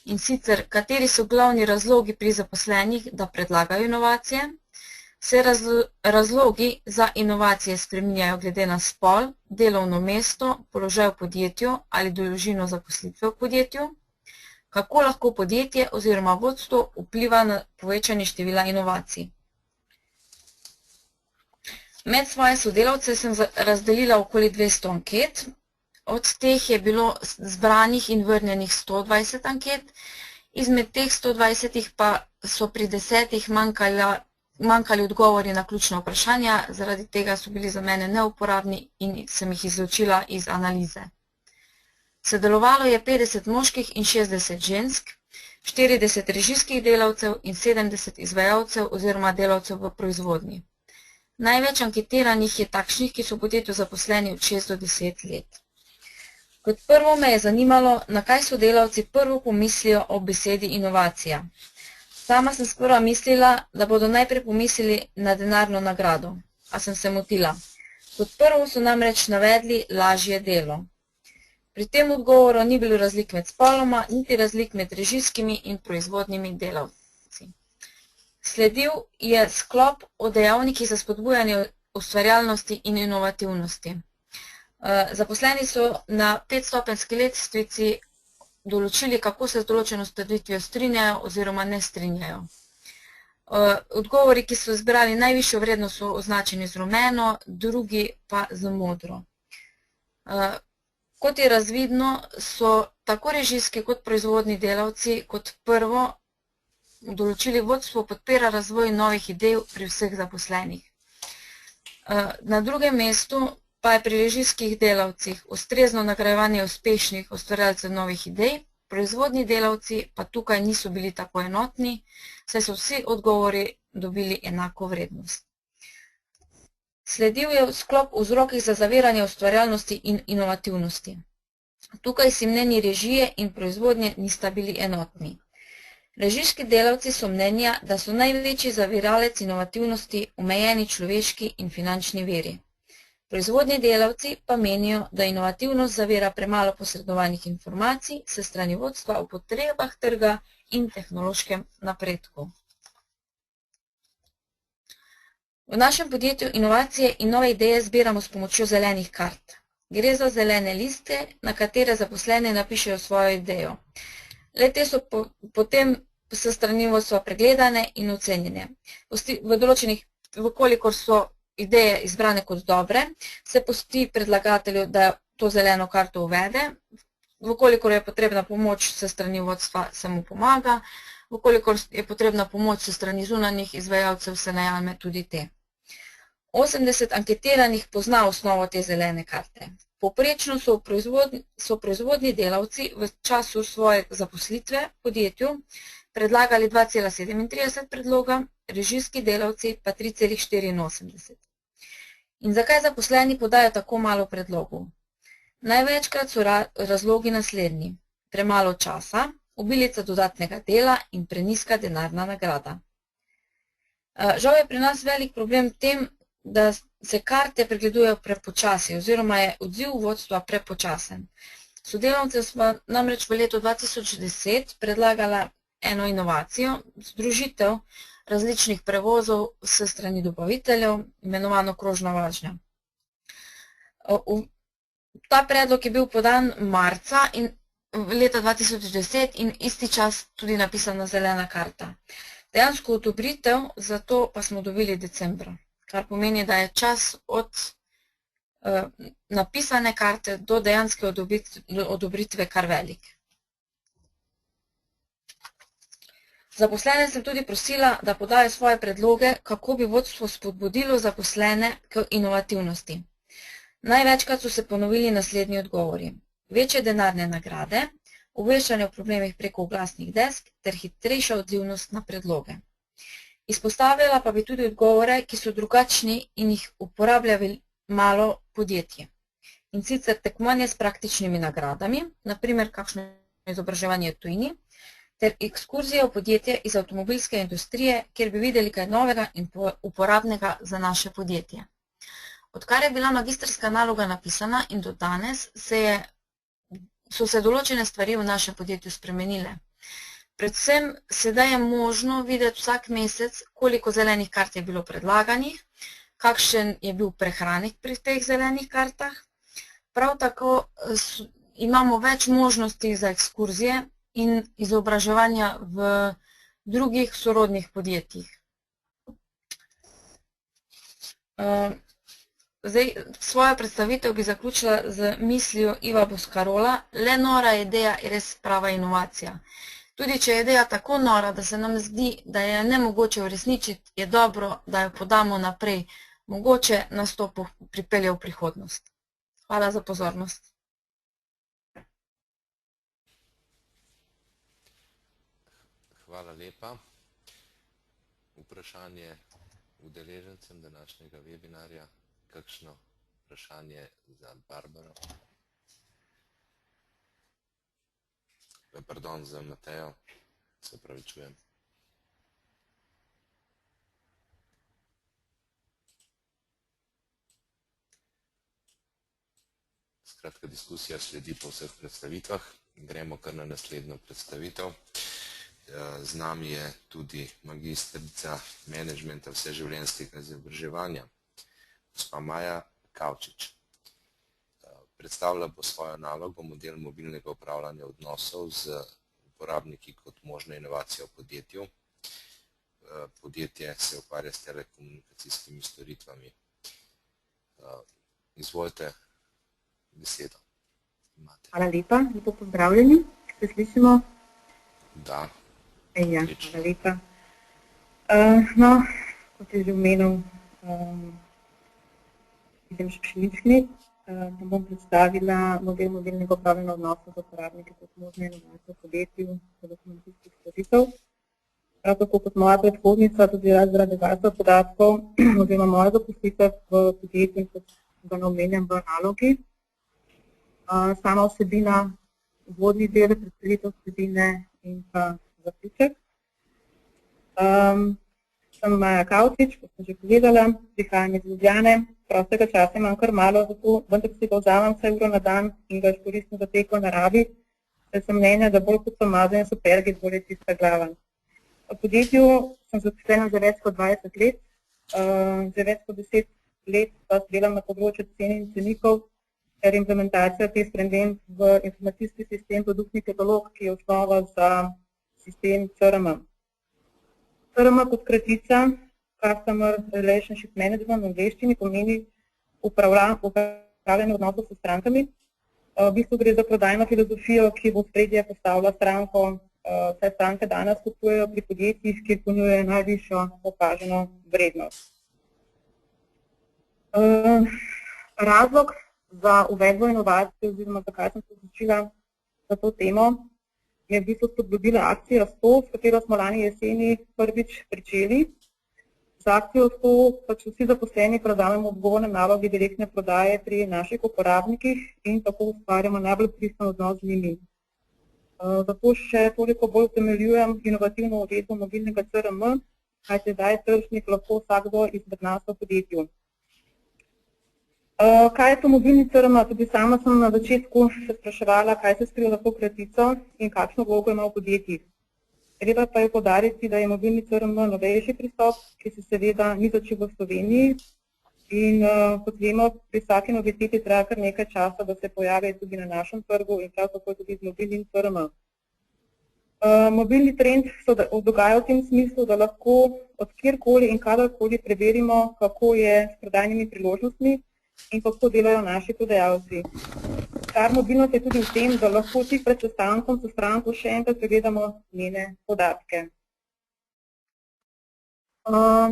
In sicer, kateri so glavni razlogi pri zaposlenih, da predlagajo inovacije, se razlogi za inovacije spreminjajo glede na spol, delovno mesto, položaj v podjetju ali dolžino zaposlitve v podjetju, kako lahko podjetje oziroma vodstvo vpliva na povečanje števila inovacij. Med svoje sodelavce sem razdelila okoli 200 anket, od teh je bilo zbranih in vrnjenih 120 anket, izmed teh 120 pa so pri 10 manjkali odgovori na ključna vprašanja, zaradi tega so bili za mene neuporabni in sem jih izločila iz analize. Sodelovalo je 50 moških in 60 žensk, 40 režijskih delavcev in 70 izvajalcev oziroma delavcev v proizvodnji. Največ anketiranih je takšnih, ki so v podjetju zaposleni od 6 do 10 let. Kot prvo me je zanimalo, na kaj sodelavci prvo pomislijo ob besedi inovacija. Sama sem sprva mislila, da bodo najprej pomislili na denarno nagrado, a sem se motila. Kot prvo so namreč navedli lažje delo. Pri tem odgovoru ni bilo razlik med spoloma, niti razlik med režijskimi in proizvodnimi delavci. Sledil je sklop o dejavnikih za spodbujanje ustvarjalnosti in inovativnosti. Zaposleni so na 5-stopenjski lestvici določili, kako se z določeno trditvijo strinjajo oziroma ne strinjajo. Odgovori, ki so zbrali najvišjo vrednost, so označeni z rumeno, drugi pa z modro. Kot je razvidno, so tako režijski kot proizvodni delavci kot prvo določili vodstvo podpira razvoj novih idej pri vseh zaposlenih. Na drugem mestu pa je pri režijskih delavcih ustrezno nagrajevanje uspešnih ustvarjalcev novih idej, proizvodni delavci pa tukaj niso bili tako enotni, saj so vsi odgovori dobili enako vrednost. Sledil je sklop o vzrokih za zaviranje ustvarjalnosti in inovativnosti. Tukaj si mnenji režije in proizvodnje nista bili enotni. Režijski delavci so mnenja, da so največji zaviralec inovativnosti omejeni človeški in finančni viri. Proizvodni delavci pa menijo, da inovativnost zavira premalo posredovanih informacij s strani vodstva o potrebah trga in tehnološkem napredku. V našem podjetju inovacije in nove ideje zbiramo s pomočjo zelenih kart. Gre za zelene liste, na katere zaposleni napišejo svojo idejo. Le-te so potem s strani vodstva pregledane in ocenjene. Vkolikor so ideje izbrane kot dobre, se pusti predlagatelju, da to zeleno karto uvede. Vkolikor je potrebna pomoč s strani vodstva, se mu pomaga. Vkolikor je potrebna pomoč s strani zunanjih izvajalcev, se najame tudi te. 80 anketiranih pozna osnovo te zelene karte. Povprečno so proizvodni delavci v času svoje zaposlitve v podjetju predlagali 2,37 predloga, režijski delavci pa 3,84. In zakaj zaposleni podajo tako malo predlogov? Največkrat so razlogi naslednji: premalo časa, obilica dodatnega dela in prenizka denarna nagrada. Žal je pri nas velik problem v tem, da se karte pregledujejo prepočasi oziroma je odziv vodstva prepočasen. Sodelavcem smo namreč v letu 2010 predlagala eno inovacijo, združitev različnih prevozov s strani dobaviteljev, imenovano krožna vožnja. Ta predlog je bil podan marca leta 2010 in isti čas tudi napisana zelena karta. Dejansko odobritev za to pa smo dobili decembra, kar pomeni, da je čas od napisane karte do dejanske odobritve kar velik. Zaposlene sem tudi prosila, da podajo svoje predloge, kako bi vodstvo spodbudilo zaposlene k inovativnosti. Največkrat so se ponovili naslednji odgovori: večje denarne nagrade, obveščanje o problemih preko oglasnih desk ter hitrejša odzivnost na predloge. Izpostavila pa bi tudi odgovore, ki so drugačni in jih uporablja malo podjetje. In sicer tekmovanje s praktičnimi nagradami, naprimer kakšno izobraževanje v tujini, ter ekskurzije v podjetje iz avtomobilske industrije, kjer bi videli kaj novega in uporabnega za naše podjetje. Odkar je bila magistrska naloga napisana in do danes so se določene stvari v našem podjetju spremenile. Predvsem sedaj je možno videti vsak mesec, koliko zelenih kart je bilo predlaganih, kakšen je bil prehranek pri teh zelenih kartah. Prav tako imamo več možnosti za ekskurzije in izobraževanja v drugih sorodnih podjetjih. Zdaj, svojo predstavitev bi zaključila z mislijo Iva Boscarola: le nora ideja je res prava inovacija. Tudi če je ideja tako nora, da se nam zdi, da je nemogoče uresničiti, je dobro, da jo podamo naprej. Mogoče nas to pripelje v prihodnost. Hvala za pozornost. Hvala lepa. Vprašanje udeležencem današnjega webinarja. Kakšno vprašanje za Barbaro? Pardon, za Matejo. Se opravičujem. Skratka, diskusija sledi po vseh predstavitvah. Gremo kar na naslednjo predstavitev. Z nami je tudi magistrica menedžmenta vseživljenjskega izobraževanja, gospa Maja Kavčič. Predstavila bo svojo nalogo model mobilnega upravljanja odnosov z uporabniki kot možna inovacija v podjetju. Podjetje se ukvarja s telekomunikacijskimi storitvami. Izvolite besedo. Hvala lepa, lepo pozdravljeni. Se slišimo? Da. Ja, hvala lepa. No, kot je že omenil Idem Špšeničnik, bom predstavila model mobilnega upravljanja odnosov z uporabniki kot možne inovacije v podjetju telekomunikacijskih storitev. Prav tako kot moja predhodnica, tudi jaz zaradi varstva podatkov oziroma moja zaposlitev v podjetju, kot ga omenjam v nalogi. Sama vsebina, uvodni del, predstavitev vsebine in pa zaključek. Sem Maja Kavčič, kot sem že povedala, prihajam iz Ljubljane. Prostega časa imam kar malo, zato vendar si ga vzamem vsaj uro na dan in ga izkoristim za tek v naravi, saj sem mnenja, da bolj kot so maze in supergi, bolj je čista glava. V podjetju sem zaposlena že več kot 20 let, že več kot 10 let pa delam na področju cen in cenikov, ter implementacija teh sprememb v informacijski sistem produktni katalog, ki je osnova za sistem CRM. CRM kot kratica, Customer Relationship Management v angleščini, pomeni upravljanje odnosov s strankami. V bistvu gre za prodajno filozofijo, ki v ospredje postavlja stranko, saj stranke danes kupujejo pri podjetjih, ki ponujajo najvišjo opaženo vrednost. Razlog za uvedbo inovacije oziroma zakaj sem se odločila za to temo, je v bistvu spodbudila akcija 100, s katero smo lani jeseni prvič pričeli. Z akcijo 100 pač vsi zaposleni prevzamemo odgovorne naloge direktne prodaje pri naših uporabnikih in tako ustvarjamo najbolj pristen odnos z njimi. Zato še toliko bolj utemeljujem inovativno uvedbo mobilnega CRM, kajti zdaj je tržnik lahko vsakdo izmed nas v podjetju. Kaj je to mobilni CRM? Tudi sama sem na začetku se spraševala, kaj se skriva za to kratico in kakšno vlogo ima v podjetjih. Treba pa je poudariti, da je mobilni CRM novejši pristop, ki se seveda ni začel v Sloveniji in kot vemo, pri vsaki noviteti treba kar nekaj časa, da se pojavi tudi na našem trgu in prav tako tudi z mobilnim CRM. Mobilni trend se dogaja v tem smislu, da lahko od kjerkoli in kadarkoli preverimo, kako je s prodajnimi priložnostmi in kako delajo naši prodajalci. Kar mobilnost je tudi v tem, da lahko tik pred sestankom s stranko še enkrat pregledamo njene podatke.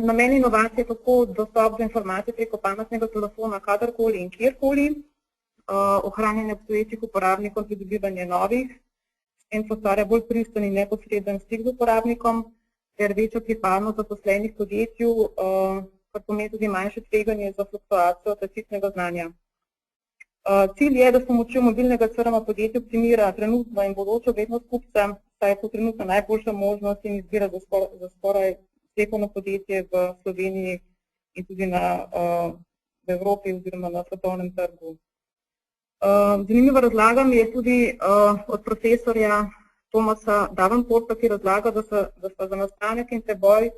Namen inovacije je tako dostop do informacij preko pametnega telefona kadarkoli in kjerkoli, ohranjanje obstoječih uporabnikov in pridobivanje novih, s tem se ustvarja bolj pristen in neposreden stik z uporabnikom ter večjo pripadnost zaposlenih v podjetju, kar pomeni tudi manjše tveganje za fluktuacijo tacitnega znanja. Cilj je, da s pomočjo mobilnega CRM podjetje optimira trenutno in bodočo vrednost kupca saj je to trenutno najboljša možnost in izbira za skoraj slepo podjetje v Sloveniji in tudi v Evropi oziroma na svetovnem trgu. Zanimiva razlaga mi je tudi od profesorja Thomasa Davenporta, ki razlaga, da sta za nastanek in preboj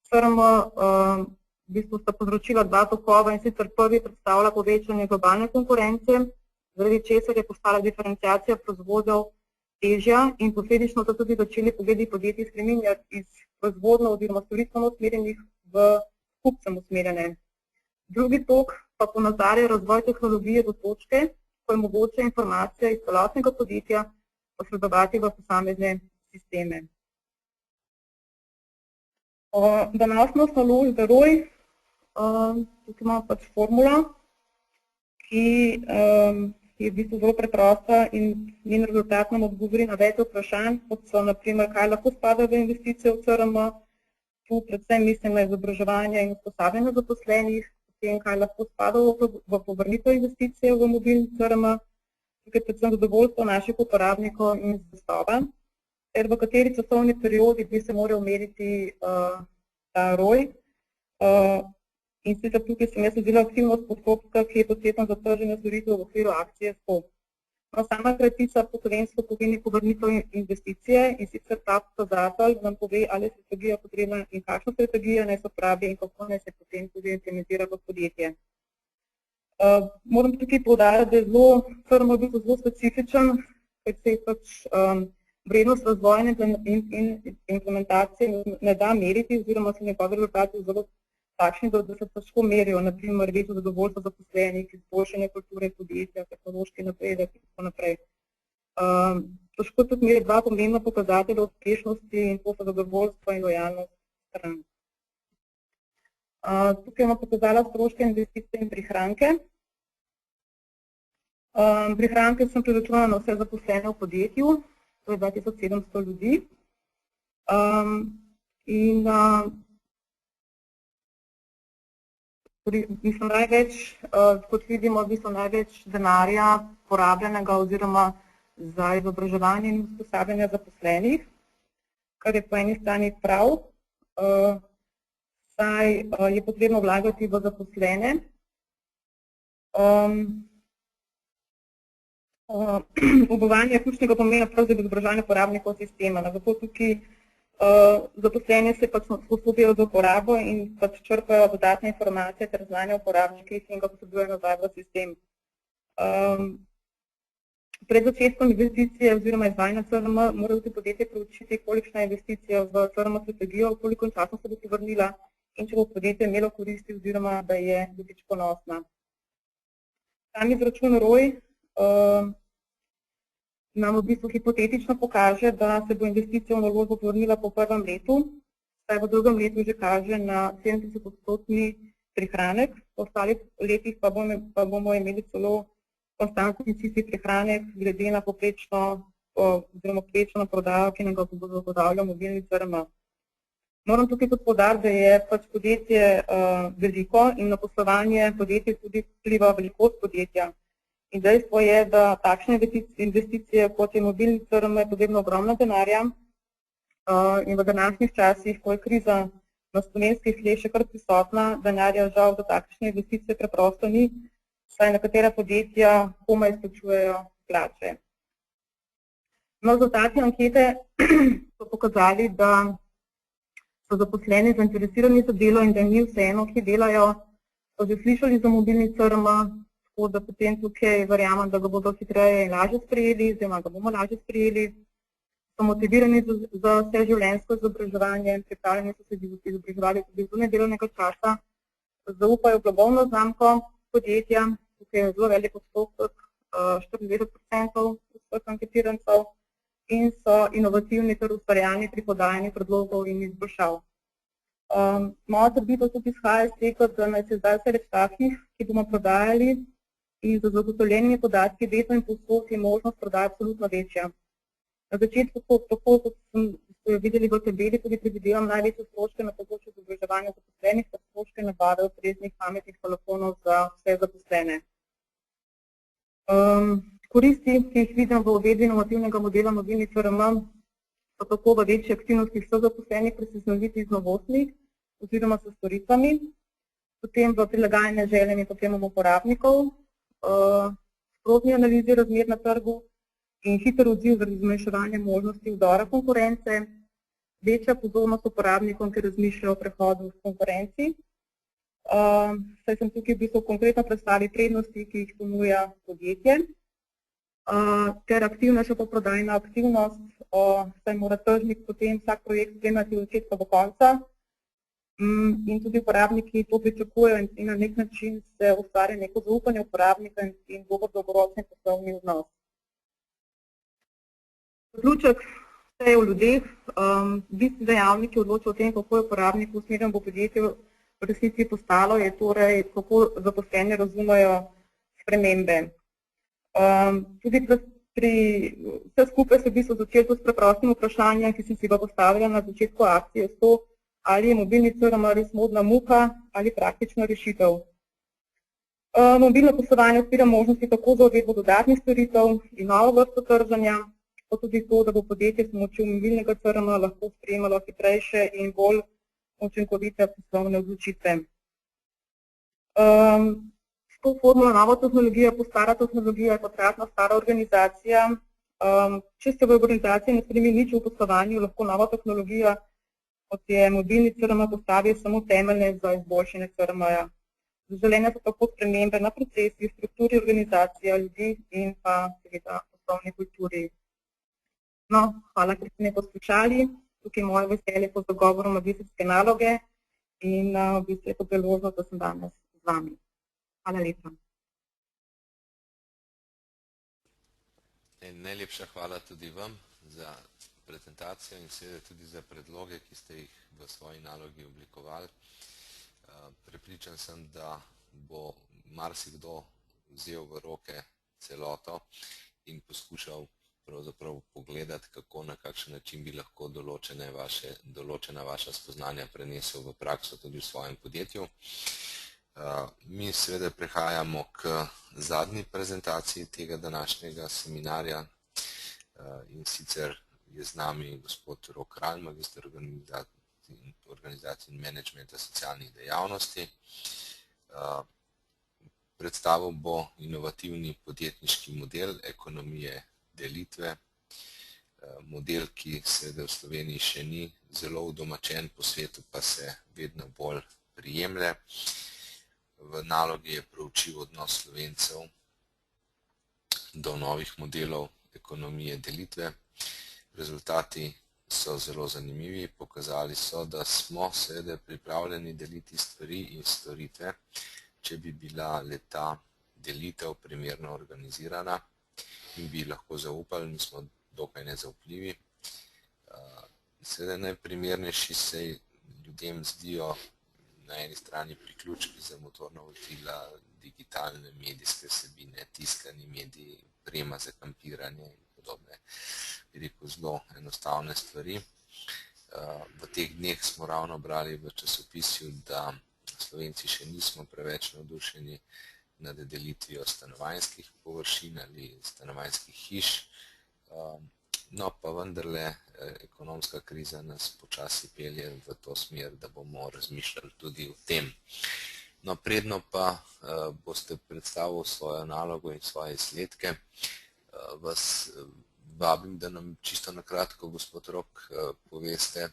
CRM v bistvu sta povzročila dva tokova, in sicer prvi predstavlja povečanje globalne konkurence, zaradi česar je postala diferenciacija proizvodov težja in posledično so tudi začeli pogledi podjetij spreminjati iz proizvodno oziroma storitveno usmerjenih v kupcem usmerjene. Drugi tok pa ponazarja razvoj tehnologije do točke, ko je mogoče informacija iz celotnega podjetja posredovati v posamezne sisteme. Današnjost naložbe ROI, tukaj imamo pač formula, ki je v bistvu zelo preprosta in njen rezultat nam odgovori na več vprašanj, kot so naprimer, kaj lahko spada v investicije v CRM, tu predvsem mislim na izobraževanje in usposabljanje zaposlenih, potem kaj lahko spada v povrnitev investicije v mobilni CRM, tukaj predvsem zadovoljstvo naših uporabnikov in zvestoba, ter v kateri časovni periodi bi se moral meriti ta ROI. In sicer tukaj sem jaz vzela aktivnost postopka, ki je posveten za trženje storitev v okviru akcije SPO. Sama kratica po slovensko pomeni povrnitev investicije, in sicer ta pokazatelj nam pove, ali je strategija potrebna in kakšna strategija naj se uporabi in kako naj se potem tudi implementira v podjetje. Moram tukaj poudariti, da je CRM zelo specifičen, ker se pač vrednost razvoja in implementacije ne da meriti, oziroma so njegovi rezultati zelo takšni, da se težko merijo, naprimer večjo zadovoljstvo zaposlenih, izboljšanje kulture podjetja, tehnološki napredek in tako naprej. Težko tudi meriti dva pomembna pokazatelja uspešnosti, in to so zadovoljstvo in lojalnost stran. Tukaj imamo pokazala stroške, investicije in prihranke. Prihranke sem preračunala na vse zaposlene v podjetju, to je 2700 ljudi. In kot vidimo, največ denarja porabljenega oziroma za izobraževanje in usposabljanje zaposlenih, kar je po eni strani prav, saj je potrebno vlagati v zaposlene. Oblikovanje je ključnega pomena prav za izobraževanje uporabnikov sistema. Zato tukaj zaposleni se pač usposobijo za uporabo in pač črpajo dodatne informacije ter znanja uporabnikov in ga posredujejo nazaj v sistem. Pred začetkom investicije oziroma izvajanja CRM mora tudi podjetje preučiti, kolikšna je investicija v CRM strategijo, koliko časa se bo povrnila in če bo podjetje imelo koristi oziroma da je dobičkonosna. Sam izračun ROI nam v bistvu hipotetično pokaže, da se bo investicija v naložbo povrnila po prvem letu, saj v drugem letu že kaže na 70% prihranek, v ostalih letih pa bomo imeli celo konstantni investicijski prihranek glede na poprečno prodajo, ki nam ga zagotavlja mobilni CRM. Moram tukaj tudi poudariti, da je pač podjetje veliko in na poslovanje podjetja tudi vpliva velikost podjetja. In dejstvo je, da takšne investicije, kot je mobilni CRM, je potrebno ogromno denarja in v današnjih časih, ko je kriza na slovenskih tleh še kar prisotna, denarja žal za takšne investicije preprosto ni, saj nekatera podjetja komaj izplačujejo plače. Rezultati ankete so pokazali, da so zaposleni zainteresirani za delo in da jim ni vseeno, ki delajo, so že slišali za mobilni CRM, tako da potem tukaj verjamem, da ga bodo hitreje in lažje sprejeli, oziroma ga bomo lažje sprejeli, so motivirani za vseživljenjsko izobraževanje, pripravljeni so se izobraževali tudi zunaj delovnega časa, zaupajo v blagovno znamko podjetja, tukaj je zelo velik odstotek, 94% vseh anketirancev, in so inovativni ter ustvarjalni pri podajanju predlogov in izboljšav. Moja trditev tudi izhaja iz tega, da naj se zdaj vse več takih, ki bomo prodajali, in z zagotovljenimi podatki vedno in povsod je možnost prodaje absolutno večja. Na začetku, tako kot ste jo videli v tabeli, tudi predvidevam največje stroške na področju izobraževanja zaposlenih, ter stroške nabave ustreznih pametnih telefonov za vse zaposlene. Koristi, ki jih vidim v uvedbi inovativnega modela mobilni CRM, pa tako v večji aktivnosti vseh zaposlenih preseznaniti z novostmi oziroma s storitvami, potem v prilagajanje željem in potrebam uporabnikov, sprotni analizi razmer na trgu in hiter odziv zaradi zmanjševanja možnosti vdora konkurence, večja pozornost uporabnikom, ki razmišljajo o prehodu v konkurenci. Saj sem tukaj v bistvu konkretno predstavil prednosti, ki jih ponuja podjetje, ter aktivnejša poprodajna aktivnost, saj mora tržnik potem vsak projekt spremljati od začetka do konca in tudi uporabniki to pričakujejo in na nek način se ustvarja neko zaupanje uporabnika in dober dolgoročni poslovni odnos. Zaključek vse je v ljudeh, bistvi dejavniki odločajo o tem, kako je uporabnik usmerjen v podjetje v resnici postalo, je torej, kako zaposleni razumejo spremembe. Tudi vse skupaj se v bistvu začelo s preprostim vprašanjem, ki sem si ga postavila na začetku akcije, ali je mobilni CRM res modna muha ali praktična rešitev. Mobilno poslovanje odpira možnosti tako za uvedbo dodatnih storitev in novo vrsto trženja, pa tudi to, da bo podjetje s pomočjo mobilnega CRM lahko sprejemalo hitrejše in bolj učinkovite poslovne odločitve. S to formulo nova tehnologija po stara tehnologija je potratna stara organizacija. Če se v organizaciji ne spremeni nič v poslovanju, lahko nova tehnologija, kot je mobilni CRM, postavi samo temelje za izboljšanje CRM-ja. Zaželene so tako spremembe na procesih, strukturi organizacije, ljudi in pa seveda poslovni kulturi. No, hvala, ker ste me poslušali. Tukaj je moje veselje po zagovoru magistrske naloge in v bistvu je to priložnost, da sem danes z vami. Hvala lepa. Najlepša hvala tudi vam za prezentacijo in seveda tudi za predloge, ki ste jih v svoji nalogi oblikovali. Prepričan sem, da bo marsikdo vzel v roke celoto in poskušal pravzaprav pogledati, kako na kakšen način bi lahko določena vaša spoznanja prenesel v prakso tudi v svojem podjetju. Mi seveda prehajamo k zadnji prezentaciji tega današnjega seminarja in sicer je z nami gospod Rok Kralj, magister organizacije in menedžmenta socialnih dejavnosti. Predstavil bo inovativni podjetniški model ekonomije delitve, model, ki seveda v Sloveniji še ni zelo udomačen, po svetu pa se vedno bolj prijemlje. V nalogi je proučil odnos Slovencev do novih modelov ekonomije delitve. Rezultati so zelo zanimivi, pokazali so, da smo seveda pripravljeni deliti stvari in storitve, če bi bila le-ta delitev primerno organizirana in bi lahko zaupali, mi smo dokaj nezaupljivi. Seveda najprimernejši se ljudem zdijo na eni strani priključki za motorna vozila, digitalne medijske vsebine, tiskani mediji, oprema za kampiranje in podobne, zelo enostavne stvari. V teh dneh smo ravno brali v časopisju, da Slovenci še nismo preveč navdušeni nad delitvijo stanovanjskih površin ali stanovanjskih hiš. No, pa vendarle ekonomska kriza nas počasi pelje v to smer, da bomo razmišljali tudi o tem. No, predno pa boste predstavili svojo nalogo in svoje izsledke. Vas vabim, da nam čisto na kratko, gospod Rok, poveste,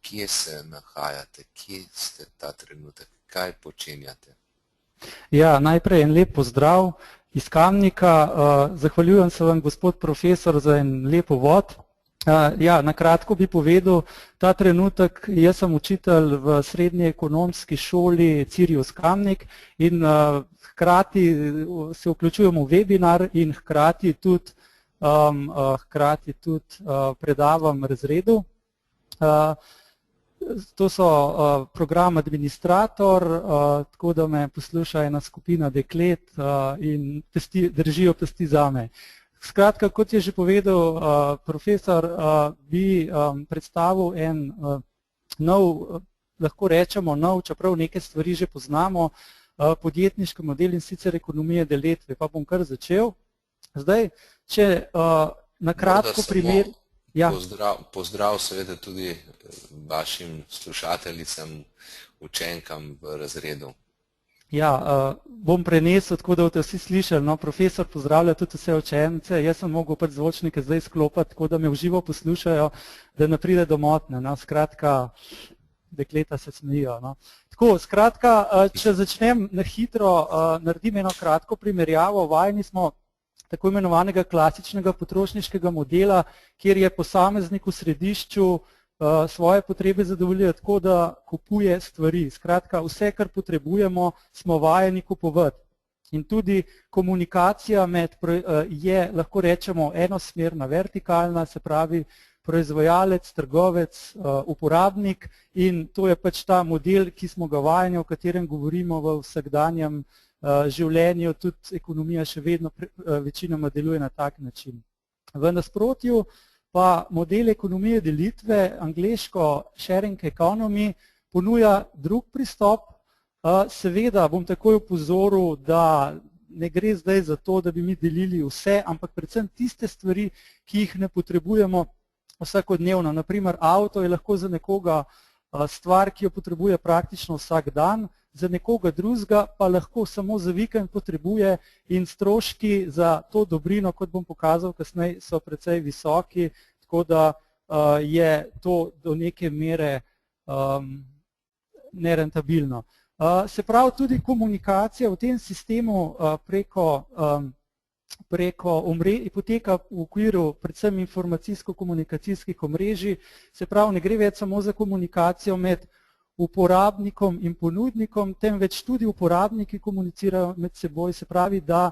kje se nahajate, kje ste ta trenutek, kaj počenjate. Ja, najprej en lep pozdrav iz Kamnika. Zahvaljujem se vam, gospod profesor, za en lep uvod. Ja, na kratko bi povedal, ta trenutek, jaz sem učitelj v srednji ekonomski šoli Cirius Kamnik in hkrati se vključujem v webinar in hkrati tudi predavam razredu. To so program administrator, tako da me posluša ena skupina deklet in držijo pesti zame. Skratka, kot je že povedal profesor, bi predstavil en nov, lahko rečemo nov, čeprav neke stvari že poznamo, podjetniški model in sicer ekonomije delitve. Pa bom kar začel. Zdaj, če na kratko primer... Ja. Pozdrav seveda tudi vašim slušateljicam, učenkam v razredu. Ja, bom prenesel, tako da boste vsi slišali. No, profesor pozdravlja tudi vse učence. Jaz sem mogel pač zvočnike zdaj sklopiti, tako da me v živo poslušajo, da ne pride do motnje. No. Skratka, dekleta se smejijo. No. Tako, skratka, če začnem na hitro, naredim eno kratko primerjavo. Vajeni smo tako imenovanega klasičnega potrošniškega modela, kjer je posameznik v središču svoje potrebe zadovoljuje tako, da kupuje stvari. Skratka, vse, kar potrebujemo, smo vajeni kupovati. In tudi komunikacija je, lahko rečemo, enosmerna, vertikalna, se pravi proizvajalec, trgovec, uporabnik, in to je pač ta model, ki smo ga vajeni, o katerem govorimo v vsakdanjem življenju, tudi ekonomija še vedno večinoma deluje na tak način. V nasprotju pa model ekonomije delitve, angleško sharing economy, ponuja drug pristop. Seveda bom takoj opozoril, da ne gre zdaj za to, da bi mi delili vse, ampak predvsem tiste stvari, ki jih ne potrebujemo vsakodnevno. Naprimer, avto je lahko za nekoga stvar, ki jo potrebuje praktično vsak dan, za nekoga drugega pa lahko samo za vikend potrebuje, in stroški za to dobrino, kot bom pokazal kasneje, so precej visoki, tako da je to do neke mere nerentabilno. Se pravi, tudi komunikacija v tem sistemu preko omrežij poteka v okviru predvsem informacijsko-komunikacijskih omrežij, se pravi, ne gre več samo za komunikacijo med uporabnikom in ponudnikom, temveč tudi uporabniki komunicirajo med seboj, se pravi, da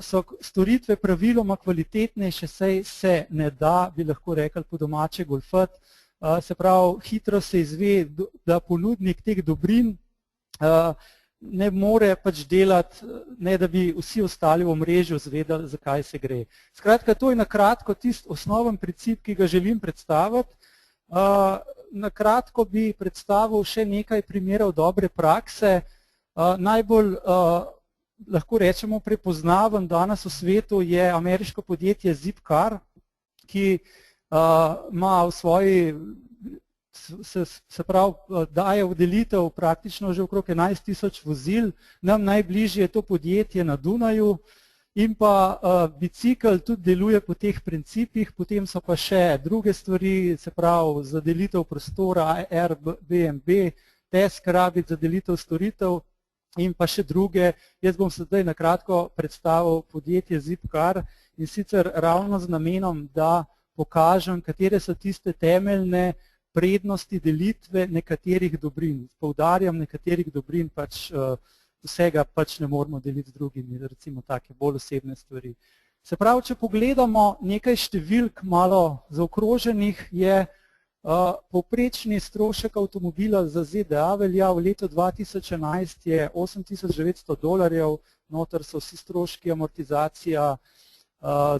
so storitve praviloma kvalitetnejše, saj se ne da, bi lahko rekli po domače, golfati. Se pravi, hitro se izve, da ponudnik teh dobrin ne more pač delati, ne da bi vsi ostali v omrežju zvedeli, zakaj se gre. Skratka, to je na kratko tisti osnoven princip, ki ga želim predstaviti. Na kratko bi predstavil še nekaj primerov dobre prakse. Najbolj, lahko rečemo, prepoznaven danes v svetu je ameriško podjetje Zipcar, ki ima v svoji, se pravi, daje v delitev praktično že okrog 11.000 vozil. Nam najbližje je to podjetje na Dunaju. In pa bicikl tudi deluje po teh principih, potem so pa še druge stvari, se pravi za delitev prostora, Airbnb, TaskRabbit za delitev storitev in pa še druge. Jaz bom se zdaj na kratko predstavil podjetje Zipcar, in sicer ravno z namenom, da pokažem, katere so tiste temeljne prednosti delitve nekaterih dobrin. Poudarjam, nekaterih dobrin pač vsega pač ne moramo deliti z drugimi, recimo take bolj osebne stvari. Se pravi, če pogledamo nekaj številk malo zaokroženih, je povprečni strošek avtomobila za ZDA velja v letu 2011 je $8.900, noter so vsi stroški, amortizacija,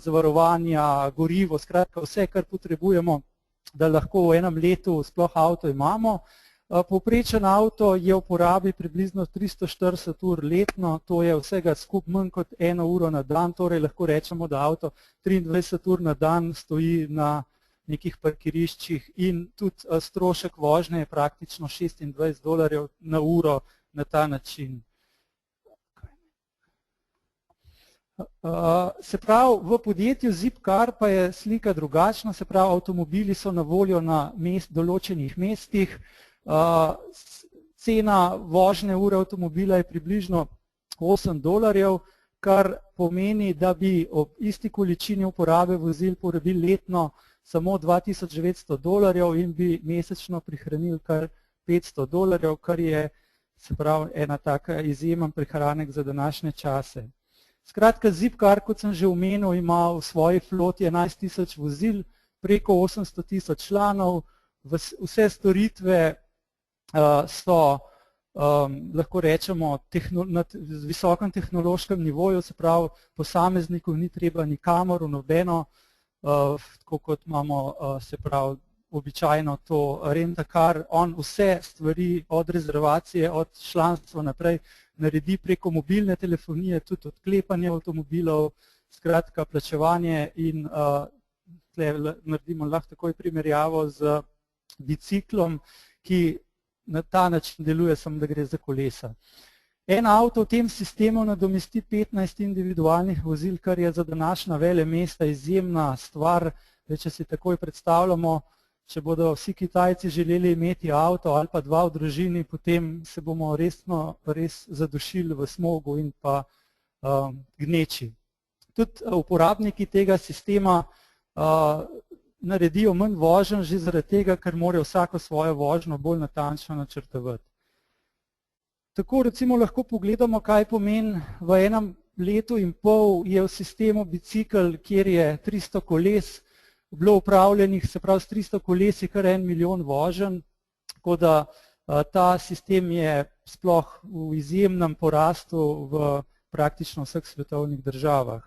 zavarovanja, gorivo, skratka vse, kar potrebujemo, da lahko v enem letu sploh avto imamo. Povprečen avto je v porabi približno 340 ur letno, to je vsega skupaj manj kot 1 uro na dan, torej lahko rečemo, da avto 23 ur na dan stoji na nekih parkiriščih, in tudi strošek vožnje je praktično $26 na uro na ta način. Se pravi, v podjetju Zipcar pa je slika drugačna, se pravi, avtomobili so na voljo na določenih mestih. Cena vožnje ure avtomobila je približno $8, kar pomeni, da bi ob isti količini uporabe vozil porabili letno samo $2.900 in bi mesečno prihranili kar $500, kar je, se pravi, ena taka izjemen prihranek za današnje čase. Skratka, Zipcar, kot sem že omenil, ima v svoji floti 11.000 vozil, preko 800.000 članov, vse storitve so, lahko rečemo, na visokem tehnološkem nivoju, se pravi, posameznikov ni treba nikamor, v nobeno, tako kot imamo, se pravi, običajno to rent-a-car, on vse stvari od rezervacije, od članstva naprej naredi preko mobilne telefonije, tudi odklepanje avtomobilov, skratka plačevanje in naredimo lahko takoj primerjavo z biciklom, ki na ta način deluje, samo da gre za kolesa. En avto v tem sistemu nadomesti 15 individualnih vozil, kar je za današnja velemesta izjemna stvar. Če si takoj predstavljamo, če bodo vsi Kitajci želeli imeti avto ali pa dva v družini, potem se bomo res zadušili v smogu in pa gneči. Tudi uporabniki tega sistema naredijo manj voženj že zaradi tega, ker morajo vsako svojo vožnjo bolj natančno načrtovati. Tako recimo lahko pogledamo, kaj pomeni v enem letu in pol je v sistemu bicikl, kjer je 300 koles, bilo upravljenih, se pravi s 300 kolesi kar 1 milijon voženj, tako da ta sistem je sploh v izjemnem porastu v praktično vseh svetovnih državah.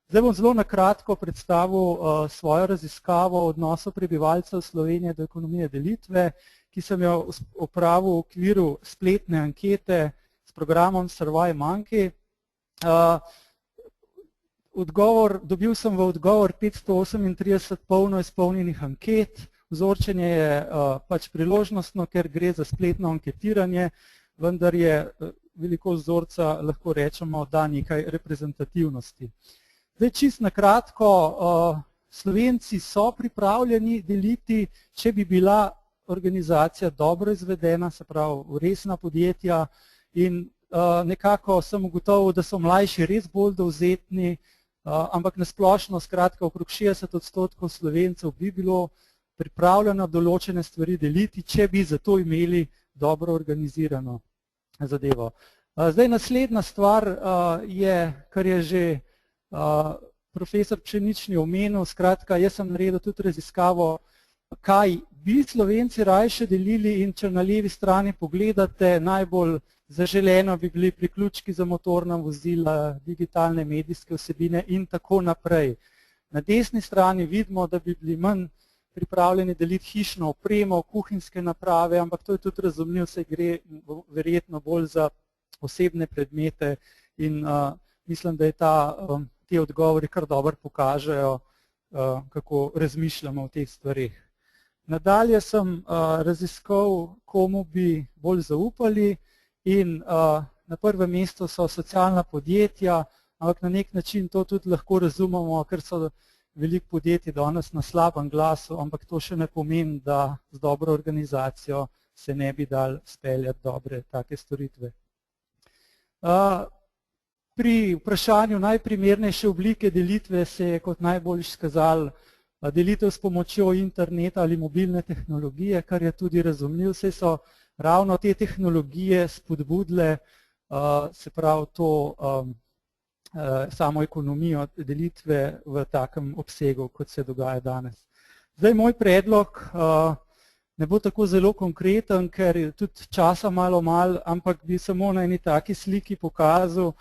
Zdaj bom zelo na kratko predstavil svojo raziskavo o odnosu prebivalcev Slovenije do ekonomije delitve, ki sem jo opravil v okviru spletne ankete s programom SurveyMonkey. Dobil sem v odgovor 538 polno izpolnjenih anket. Vzorčenje je pač priložnostno, ker gre za spletno anketiranje, vendar je velikost vzorca, lahko rečemo, da nekaj reprezentativnosti. Zdaj čist na kratko, Slovenci so pripravljeni deliti, če bi bila organizacija dobro izvedena, se pravi resna podjetja, in nekako sem ugotovil, da so mlajši res bolj dovzetni, ampak nasplošno skratka okrog 60% Slovencev bi bilo pripravljeno določene stvari deliti, če bi za to imeli dobro organizirano zadevo. Zdaj naslednja stvar je, kar je že profesor Pšenični omenil, skratka jaz sem naredil tudi raziskavo, kaj bi Slovenci rajše delili, in če na levi strani pogledate, najbolj zaželeno bi bili priključki za motorna vozila, digitalne medijske vsebine in tako naprej. Na desni strani vidimo, da bi bili manj pripravljeni deliti hišno opremo, kuhinjske naprave, ampak to je tudi razumljivo, saj gre verjetno bolj za osebne predmete in mislim, da je te odgovori kar dobro pokažejo, kako razmišljamo o teh stvareh. Nadalje sem raziskal, komu bi bolj zaupali, in na prvem mestu so socialna podjetja, ampak na nek način to tudi lahko razumemo, ker so veliko podjetij danes na slabem glasu, ampak to še ne pomeni, da z dobro organizacijo se ne bi dal speljati dobre take storitve. Pri vprašanju najprimernejše oblike delitve se je kot najbolj izkazalo delitev s pomočjo interneta ali mobilne tehnologije, kar je tudi razumljivo, saj so ravno te tehnologije spodbudile, se pravi to samo ekonomijo delitve v takem obsegu, kot se dogaja danes. Zdaj moj predlog ne bo tako zelo konkreten, ker je tudi časa malo, ampak bi samo na eni taki sliki pokazal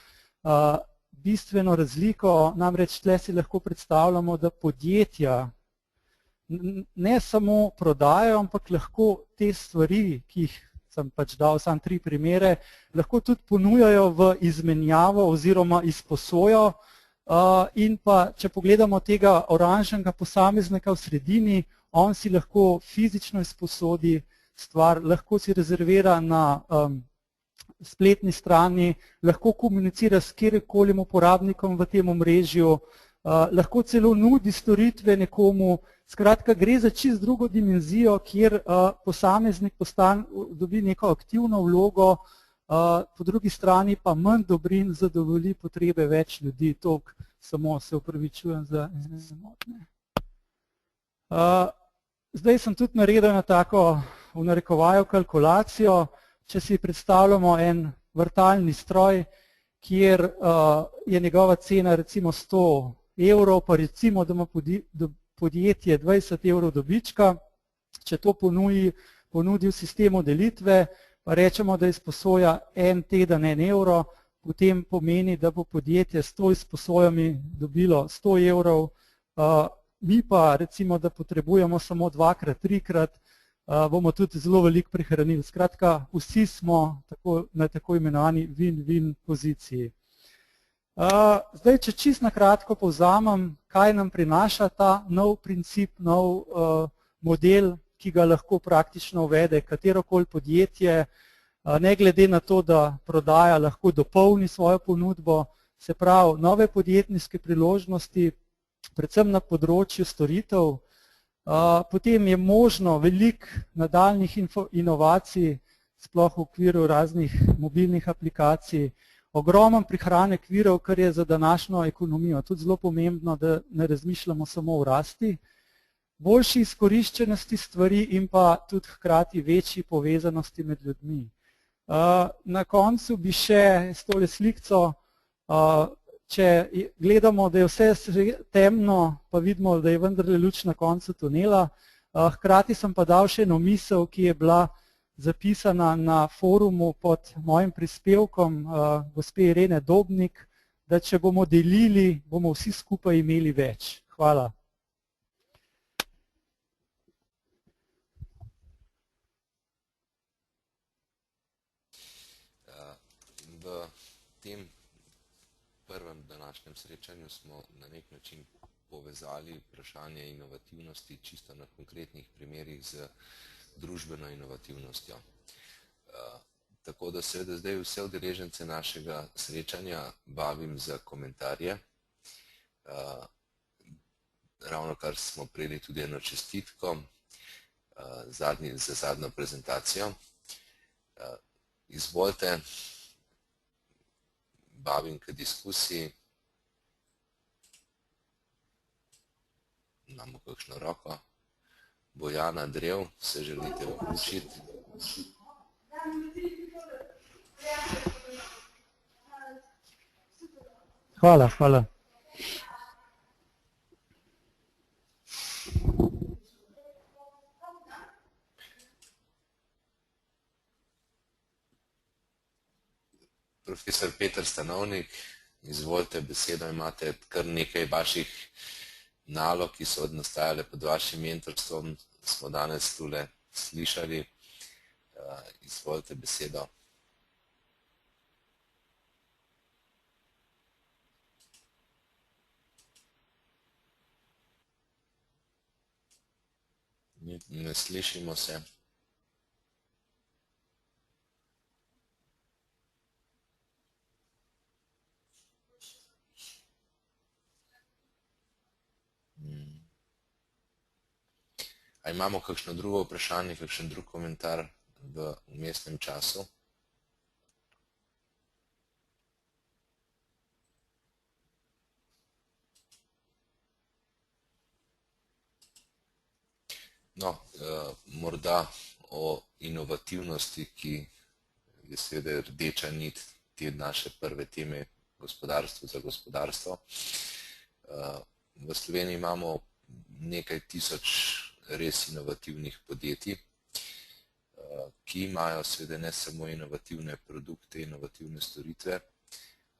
bistveno razliko, namreč tle si lahko predstavljamo, da podjetja ne samo prodajajo, ampak lahko te stvari, ki jih sem pač dal samo 3 primere, lahko tudi ponujajo v izmenjavo oziroma izposojo, in pa če pogledamo tega oranžnega posameznika v sredini, on si lahko fizično izposodi stvar, lahko si rezervira na spletni strani, lahko komunicira s kjerkolim uporabnikom v tem omrežju, lahko celo nudi storitve nekomu. Skratka, gre za čisto drugo dimenzijo, kjer posameznik dobi neko aktivno vlogo, po drugi strani pa manj dobrin zadovolji potrebe več ljudi. Toliko samo se opravičujem za zamotne. Zdaj sem tudi naredil na tako v narekovaju kalkulacijo. Če si predstavljamo en vrtalni stroj, kjer je njegova cena recimo 100 evrov, pa recimo, da ima podjetje 20 evrov dobička, če to ponudi v sistemu delitve, pa rečemo, da izposoja en teden 1 evro, potem pomeni, da bo podjetje s to izposojami dobilo 100 evrov, mi pa recimo, da potrebujemo samo 2-krat, 3-krat, bomo tudi zelo veliko prihranili. Skratka, vsi smo na tako imenovani win-win poziciji. Zdaj, če čisto na kratko povzamem, kaj nam prinaša ta nov princip, nov model, ki ga lahko praktično uvede katerokoli podjetje, ne glede na to, da prodaja lahko dopolni svojo ponudbo, se pravi nove podjetniške priložnosti, predvsem na področju storitev. Potem je možno veliko nadaljnih inovacij, sploh v okviru raznih mobilnih aplikacij, ogromen prihranek virov, kar je za današnjo ekonomijo tudi zelo pomembno, da ne razmišljamo samo o rasti, boljši izkoriščenosti stvari in pa tudi hkrati večji povezanosti med ljudmi. Na koncu bi še s tole slikco, če gledamo, da je vse temno, pa vidimo, da je vendarle luč na koncu tunela, hkrati sem pa dal še eno misel, ki je bila zapisana na forumu pod mojim prispevkom gospe Irene Dobnik, da če bomo delili, bomo vsi skupaj imeli več. Hvala. V tem prvem današnjem srečanju smo na nek način povezali vprašanje inovativnosti čisto na konkretnih primerih z družbeno inovativnostjo. Tako da seveda zdaj vse udeležence našega srečanja vabim za komentarje. Ravnokar smo prejeli tudi eno čestitko za zadnjo prezentacijo. Izvolite, vabim k diskusiji. Imamo kakšno roko. Bojana Drev, se želite vključiti? Hvala, hvala. Profesor Peter Stanovnik, izvolite, besedo imate, kar nekaj vaših nalog, ki so nastajale pod vašim mentorstvom, smo danes tule slišali. Izvolite besedo. Ne slišimo se. A imamo kakšno drugo vprašanje, kakšen drug komentar v vmesnem času? No, morda o inovativnosti, ki je seveda rdeča nit te naše prve teme gospodarstvo za gospodarstvo. V Sloveniji imamo nekaj tisoč res inovativnih podjetij, ki imajo seveda ne samo inovativne produkte, inovativne storitve,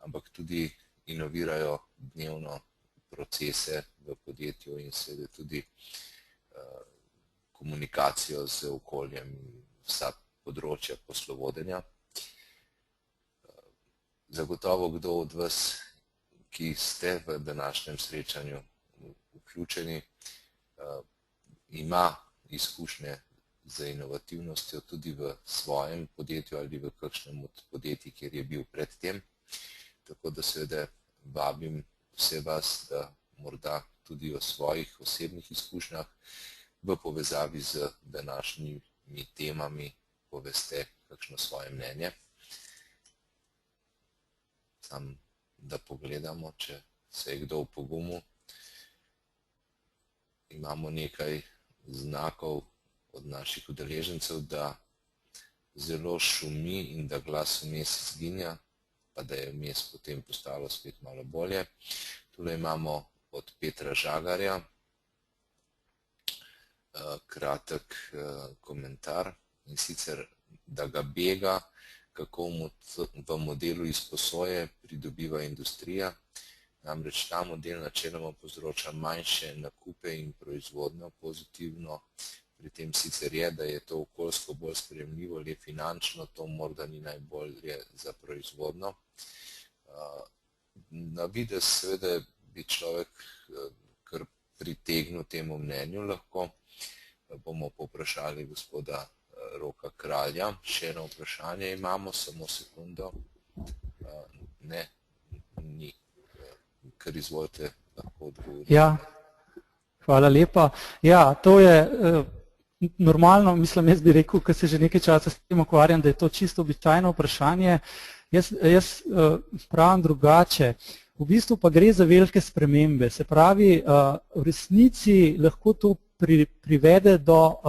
ampak tudi inovirajo dnevno procese v podjetju in seveda tudi komunikacijo z okoljem in vsa področja poslovodenja. Zagotovo kdo od vas, ki ste v današnjem srečanju vključeni, ima izkušnje z inovativnostjo tudi v svojem podjetju ali v kakšnem od podjetij, kjer je bil predtem. Tako da seveda vabim vse vas, da morda tudi o svojih osebnih izkušnjah v povezavi z današnjimi temami poveste kakšno svoje mnenje. Sam, da pogledamo, če se je kdo v pogumu. Imamo nekaj znakov od naših udeležencev, da zelo šumi in da glas vmes izginja, pa da je vmes potem postalo spet malo bolje. Tule imamo od Petra Žagarja kratek komentar, in sicer, da ga bega, kako v modelu izposoje pridobiva industrija. Namreč ta model načeloma povzroča manjše nakupe in proizvodnjo pozitivno. Pri tem sicer je, da je to okoljsko bolj sprejemljivo, le finančno to morda ni najbolje za proizvodnjo. Na videz seveda bi človek kar pritegnil temu mnenju lahko. Bomo povprašali gospoda Roka Kralja. Še eno vprašanje imamo, samo sekundo. Ne, ni. Kar izvolite, lahko odgovorite. Ja, hvala lepa. Ja, to je normalno, mislim, jaz bi rekel, ker se že nekaj časa s tem ukvarjam, da je to čisto običajno vprašanje. Jaz pravim drugače. V bistvu pa gre za velike spremembe. Se pravi, v resnici lahko to privede do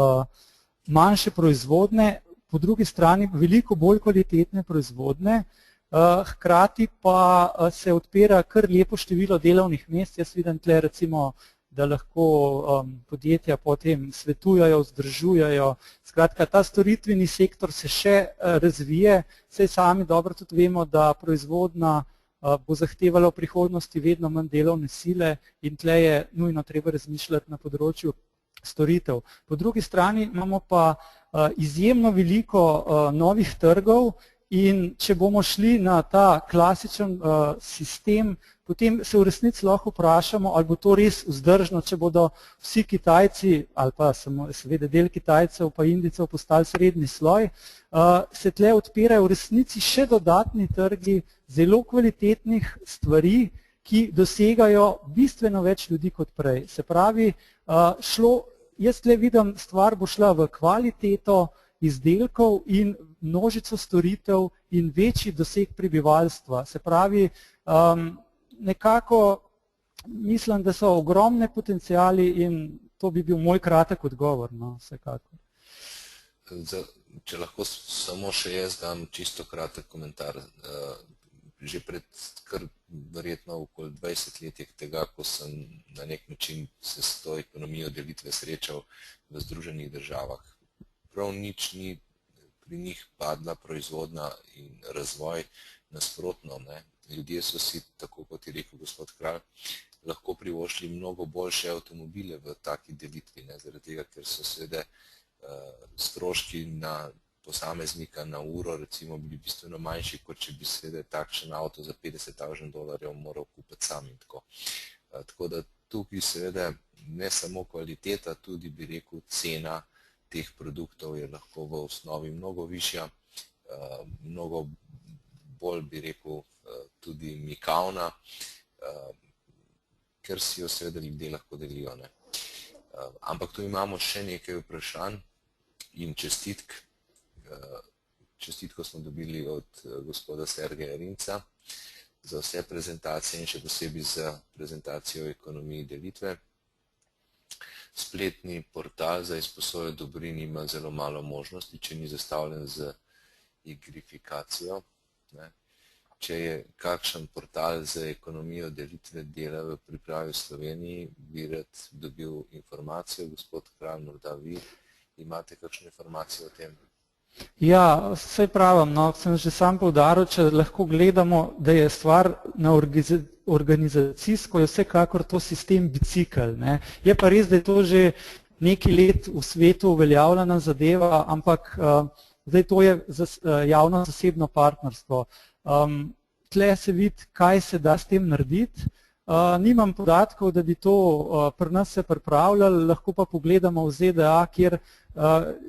manjše proizvodne, po drugi strani veliko bolj kvalitetne proizvodne, hkrati pa se odpira kar lepo število delovnih mest. Jaz vidim tle recimo, da lahko podjetja potem svetujajo, vzdržujajo. Skratka, ta storitveni sektor se še razvije, saj sami dobro tudi vemo, da proizvodna bo zahtevala v prihodnosti vedno manj delovne sile in tle je nujno treba razmišljati na področju storitev. Po drugi strani imamo pa izjemno veliko novih trgov in če bomo šli na ta klasičen sistem, potem se v resnici lahko vprašamo, ali bo to res vzdržno, če bodo vsi Kitajci, ali pa seveda del Kitajcev pa Indijcev postali srednji sloj, se tle odpirajo v resnici še dodatni trgi zelo kvalitetnih stvari, ki dosegajo bistveno več ljudi kot prej. Se pravi, jaz tle vidim, stvar bo šla v kvaliteto izdelkov in množico storitev in večji doseg prebivalstva. Se pravi, nekako mislim, da so ogromne potenciali in to bi bil moj kratek odgovor, no, vsekakor. Če lahko samo še jaz dam čisto kratek komentar. Že pred kar verjetno okoli 20 letih tega, ko sem na nek način se s to ekonomijo delitve srečal v Združenih državah. Prav nič ni pri njih padla proizvodnja in razvoj, nasprotno. Ljudje so si, tako kot je rekel gospod Kralj, lahko privoščili mnogo boljše avtomobile v taki delitvi, zaradi tega, ker so seveda stroški na posameznika na uro recimo bili bistveno manjši, kot če bi seveda takšen avto za $50,000 moral kupiti sam in tako. Tako da tukaj seveda ne samo kvaliteta, tudi bi rekel cena teh produktov je lahko v osnovi mnogo višja, mnogo bolj bi rekel tudi mikavna, ker si jo seveda ljudje lahko delijo. Ampak tu imamo še nekaj vprašanj in čestitk. Čestitko smo dobili od gospoda Sergeja Rinca za vse prezentacije in še posebej za prezentacijo o ekonomiji delitve. Spletni portal za izposojo dobrin ima zelo malo možnosti, če ni zastavljen z igrifikacijo. Če je kakšen portal za ekonomijo delitve dela v pripravi v Sloveniji, bi rad dobil informacijo. Gospod Kralj, morda vi imate kakšne informacije o tem? Ja, saj pravim, sem že sam poudaril, če lahko gledamo, da je stvar na organizacijsko, je vsekakor to sistem bicikl. Je pa res, da je to že nekaj let v svetu uveljavljena zadeva, ampak zdaj to je javno-zasebno partnerstvo. Tle se vidi, kaj se da s tem narediti. Nimam podatkov, da bi to pri nas se pripravljali, lahko pa pogledamo v ZDA, kjer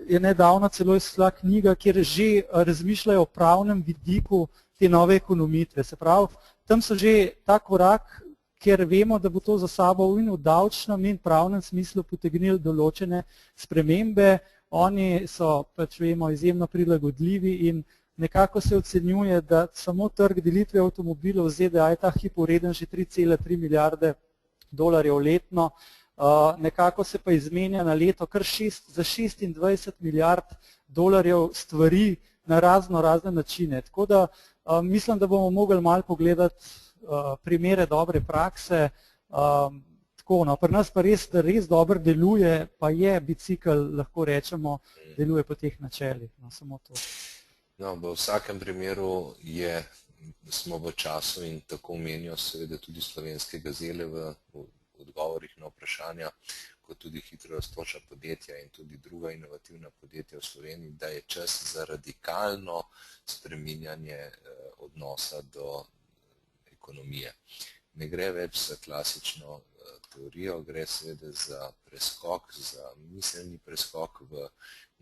je nedavno celo izšla knjiga, kjer že razmišljajo o pravnem vidiku te nove ekonomitve. Se pravi, tam so že ta korak, ker vemo, da bo to za sabo in v davčnem in pravnem smislu potegnili določene spremembe. Oni so, pač vemo, izjemno prilagodljivi in nekako se ocenjuje, da samo trg delitve avtomobilov v ZDA je ta hip vreden že $3,3 milijarde letno. Nekako se pa izmenja na leto kar za $26 milijard stvari na razne načine. Tako da mislim, da bomo mogli malo pogledati primere dobre prakse. Pri nas pa res dobro deluje, pa je bicikl, lahko rečemo, deluje po teh načelih. Samo to. V vsakem primeru smo v času in tako menijo seveda tudi slovenske gazele v odgovorih na vprašanja, kot tudi hitro rastoča podjetja in tudi druga inovativna podjetja v Sloveniji, da je čas za radikalno spreminjanje odnosa do ekonomije. Ne gre več za klasično teorijo, gre seveda za preskok, za miselni preskok v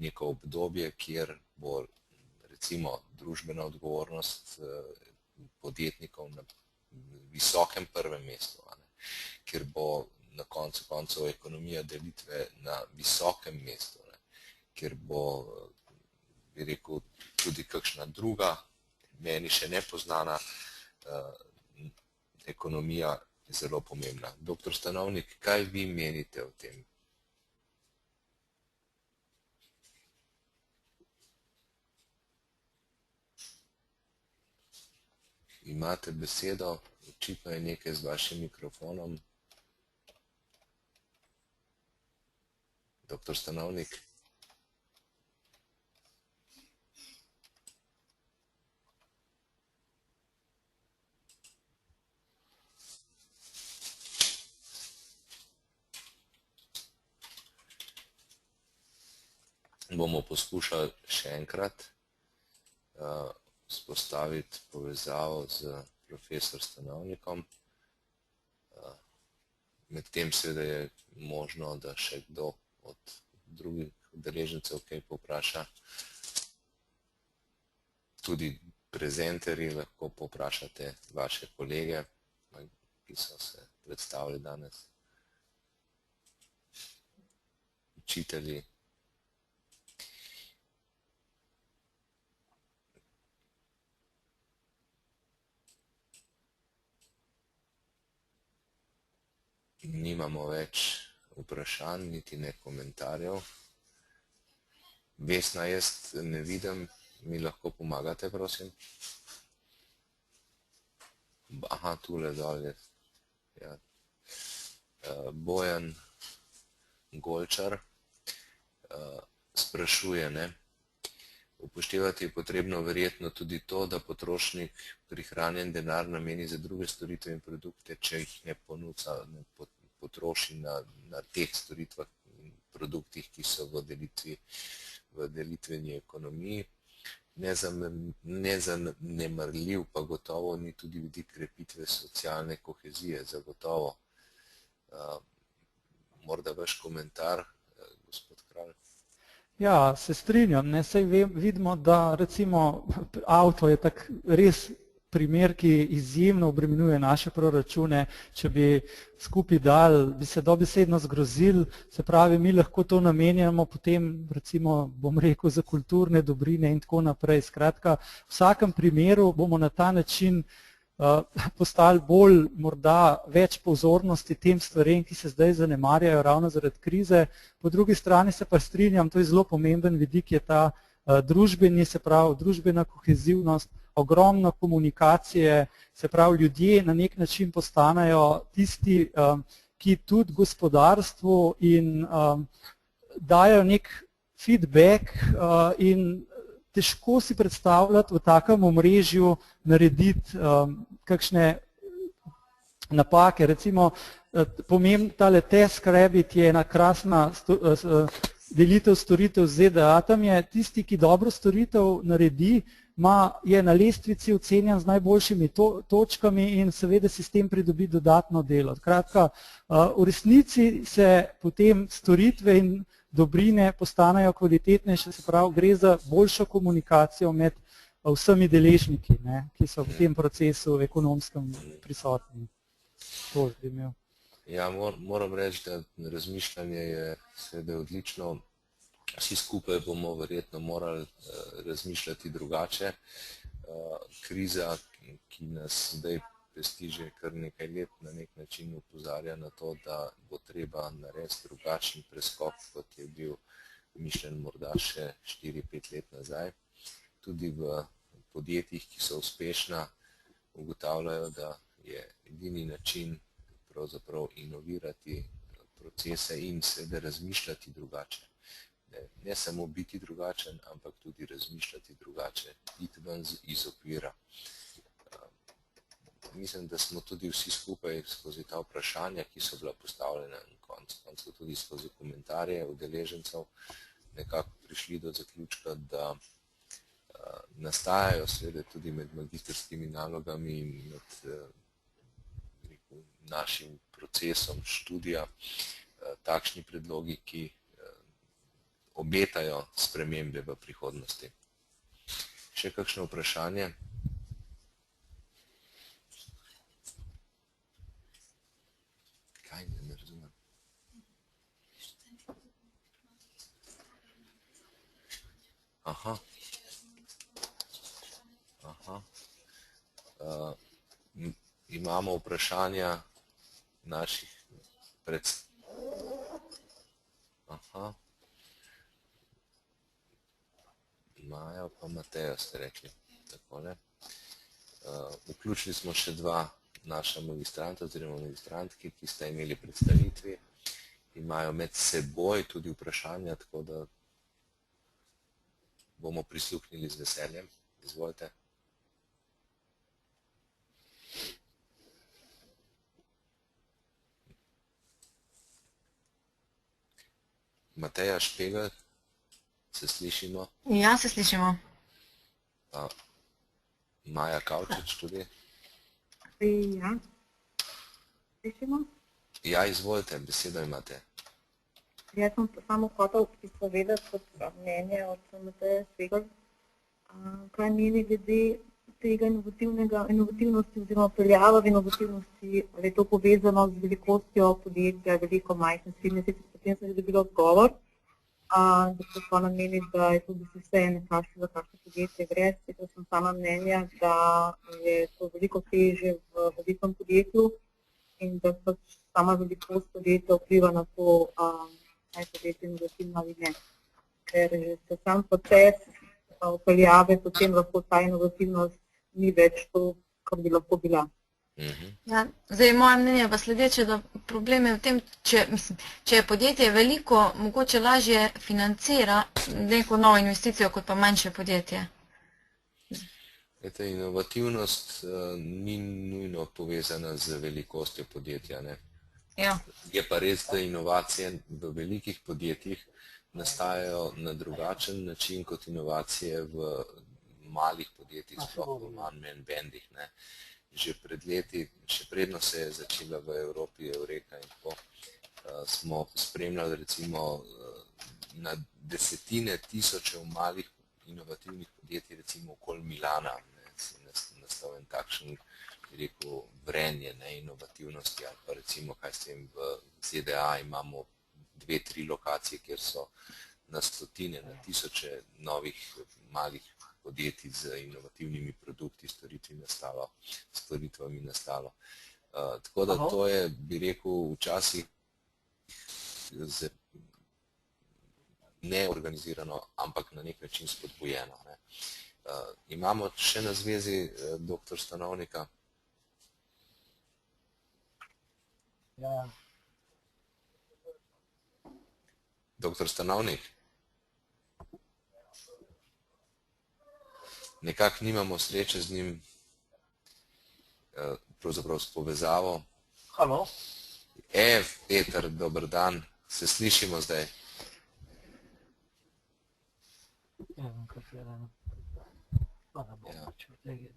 neko obdobje, kjer bo recimo družbena odgovornost podjetnikov na visokem prvem mestu, kjer bo na koncu koncev ekonomija delitve na visokem mestu, kjer bo, bi rekel, tudi kakšna druga, meni še nepoznana ekonomija zelo pomembna. Doktor Stanovnik, kaj vi menite o tem? Imate besedo, očitno je nekaj z vašim mikrofonom. Doktor Stanovnik. Bomo poskušali še enkrat vzpostaviti povezavo z profesor Stanovnikom. Medtem seveda je možno, da še kdo od drugih udeležencev kaj povpraša. Tudi prezenterji lahko povprašate vaše kolege, ki so se predstavili danes. Učitelji. Nimamo več vprašanj, niti ne komentarjev. Vesna, jaz ne vidim, mi lahko pomagate, prosim? Aha, tule dol je. Ja. Bojan Golčar sprašuje, ne? Upoštevati je potrebno verjetno tudi to, da potrošnik prihranjen denar nameni za druge storitve in produkte, če jih ne potroši na teh storitvah in produktih, ki so v delitveni ekonomiji. Nezanemarljiv pa gotovo ni tudi vidik krepitve socialne kohezije, zagotovo. Morda vaš komentar, gospod Kralj? Ja, se strinjam, ne, saj vidimo, da recimo avto je tak res primer, ki izjemno obremenjuje naše proračune. Če bi skupaj dali, bi se dobesedno zgrozili, se pravi, mi lahko to namenjamo potem, recimo, bom rekel, za kulturne dobrine in tako naprej. Skratka, v vsakem primeru bomo na ta način postali bolj, morda več pozornosti tem stvarem, ki se zdaj zanemarjajo ravno zaradi krize. Po drugi strani se pa strinjam, to je zelo pomemben vidik, je ta družbeni, se pravi, družbena kohezivnost, ogromno komunikacije, se pravi, ljudje na nek način postanejo tisti, ki tudi gospodarstvu in dajo nek feedback in težko si predstavljati v takem omrežju narediti kakšne napake. Recimo, tale TaskRabbit je ena krasna delitev storitev z ZDA. Tam je tisti, ki dobro storitev naredi, je na lestvici ocenjen z najboljšimi točkami in seveda si s tem pridobi dodatno delo. Kratka, v resnici se potem storitve in dobrine postanejo kvalitetnejše, se pravi, gre za boljšo komunikacijo med vsemi deležniki, ki so v tem procesu ekonomskem prisotni. To bi imel. Ja, moram reči, da razmišljanje je seveda odlično. Vsi skupaj bomo verjetno morali razmišljati drugače. Kriza, ki nas zdaj pesti že kar nekaj let, na nek način opozarja na to, da bo treba narediti drugačen preskok, kot je bil mišljen morda še 4-5 let nazaj. Tudi v podjetjih, ki so uspešna, ugotavljajo, da je edini način pravzaprav inovirati procese in seveda razmišljati drugače. Ne samo biti drugačen, ampak tudi razmišljati drugače, iti ven iz okvira. Mislim, da smo tudi vsi skupaj skozi ta vprašanja, ki so bila postavljena in koncu tudi skozi komentarje udeležencev, nekako prišli do zaključka, da nastajajo seveda tudi med magistrskimi nalogami in med našim procesom študija takšni predlogi, ki obetajo spremembe v prihodnosti. Še kakšno vprašanje? Kaj ne razumem? Aha. Imamo vprašanja naših Maja pa Mateja ste rekli. Takole. Vključili smo še dva naša magistranta oziroma magistrantki, ki sta imeli predstavitvi. Imajo med seboj tudi vprašanja, tako da bomo prisluhnili z veseljem. Izvolite. Mateja Špegel, se slišimo? Ja, se slišimo. Maja Kavčič tudi? Ja, slišimo? Ja, izvolite, besedo imate. Jaz sem samo hotel izpovedati kot mnenje od Mateja Špegel, kaj meni glede tega inovativnosti oziroma peljava v inovativnosti, ali je to povezano z velikostjo podjetja, veliko majhnih firm. Potem sem že dobila odgovor, da se ona meni, da je tudi vse nekakšno, za kakšno podjetje gre. Jaz sem sama mnenja, da je to veliko težje v velikem podjetju in da pač sama velikost podjetja vpliva na to, kaj je podjetje inovativno ali ne. Ker že se sam proces vpeljave, potem lahko ta inovativnost ni več to, kar bi lahko bila. Ja, zdaj, moje mnenje je pa sledeče, da problem je v tem, če je podjetje veliko, mogoče lažje financira neko novo investicijo, kot pa manjše podjetje. Inovativnost ni nujno povezana z velikostjo podjetja. Ja. Je pa res, da inovacije v velikih podjetjih nastajajo na drugačen način kot inovacije v malih podjetjih, sploh v man-man-bandih. Že pred leti, še predno se je začela v Evropi Eureka in tako, smo spremljali recimo na desetine tisočev malih inovativnih podjetij, recimo okoli Milana, nastal en takšen, bi rekel, vrenje inovativnosti, ali pa recimo, kaj s tem v ZDA imamo 2-3 lokacije, kjer so na stotine, na tisoče novih malih podjetij z inovativnimi produkti, storitvami nastalo. Tako da to je, bi rekel, včasih neorganizirano, ampak na nek način spodbujeno. Imamo še na zvezi dr. Stanovnika? Ja. Dr. Stanovnik? Nekako nimamo sreče z njim, pravzaprav s povezavo. Halo? Peter, dober dan, se slišimo zdaj?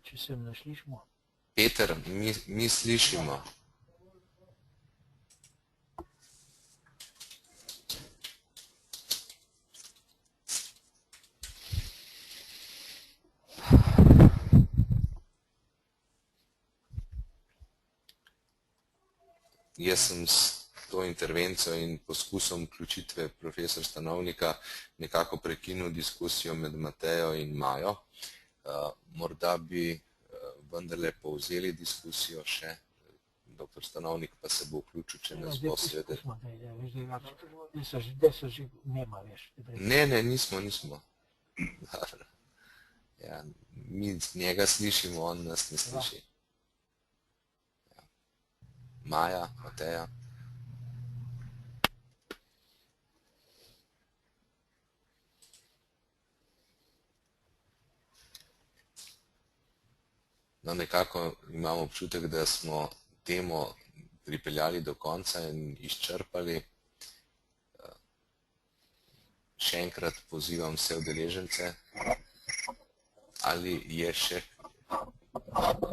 Če se ne slišimo. Peter, mi slišimo. Jaz sem s to intervencijo in poskusom vključitve profesor Stanovnika nekako prekinil diskusijo med Matejo in Majo. Morda bi vendarle povzeli diskusijo še, dr. Stanovnik pa se bo vključil, če nas bo seveda. Ne, nismo. Mi njega slišimo, on nas ne sliši. Maja, Mateja. No, nekako imamo občutek, da smo temo pripeljali do konca in izčrpali. Še enkrat pozivam vse udeležence, ali je še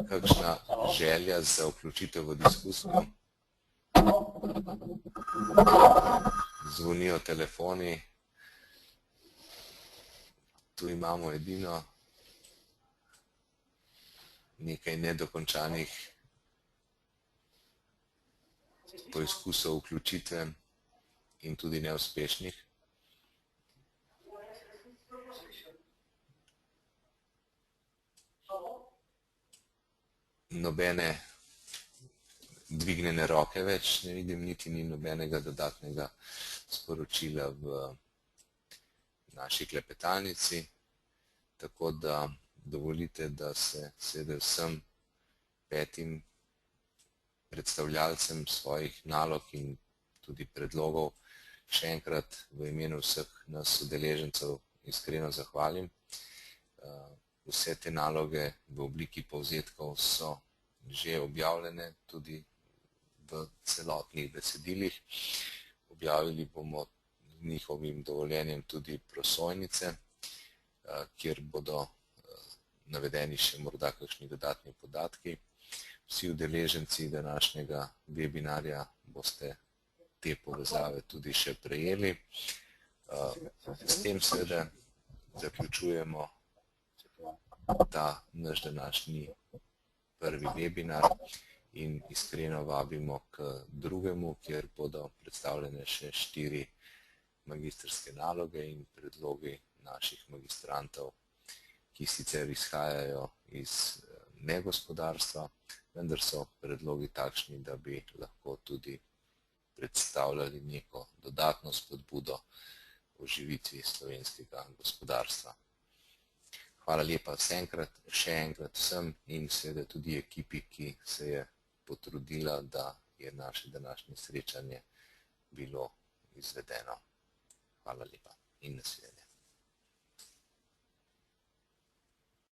kakšna želja za vključitev v diskusijo? Zvonijo telefoni. Tu imamo edino nekaj nedokončanih poizkusov vključitve in tudi neuspešnih. Nobene dvignjene roke več ne vidim, niti ni nobenega dodatnega sporočila v naši klepetalnici, tako da dovolite, da se sedaj vsem 5 predstavljalcem svojih nalog in tudi predlogov še enkrat v imenu vseh nas udeležencev iskreno zahvalim. Vse te naloge v obliki povzetkov so že objavljene tudi v celotnih besedilih. Objavili bomo z njihovim dovoljenjem tudi prosojnice, kjer bodo navedeni še morda kakšni dodatni podatki. Vsi udeleženci današnjega webinarja boste te povezave tudi še prejeli. S tem seveda zaključujemo ta naš današnji prvi webinar in iskreno vabimo k drugemu, kjer bodo predstavljene še 4 magistrske naloge in predlogi naših magistrantov, ki sicer izhajajo iz negospodarstva, vendar so predlogi takšni, da bi lahko tudi predstavljali neko dodatno spodbudo oživitvi slovenskega gospodarstva. Hvala lepa še enkrat vsem in seveda tudi ekipi, ki se je potrudila, da je naše današnje srečanje bilo izvedeno. Hvala lepa in nasvidenje.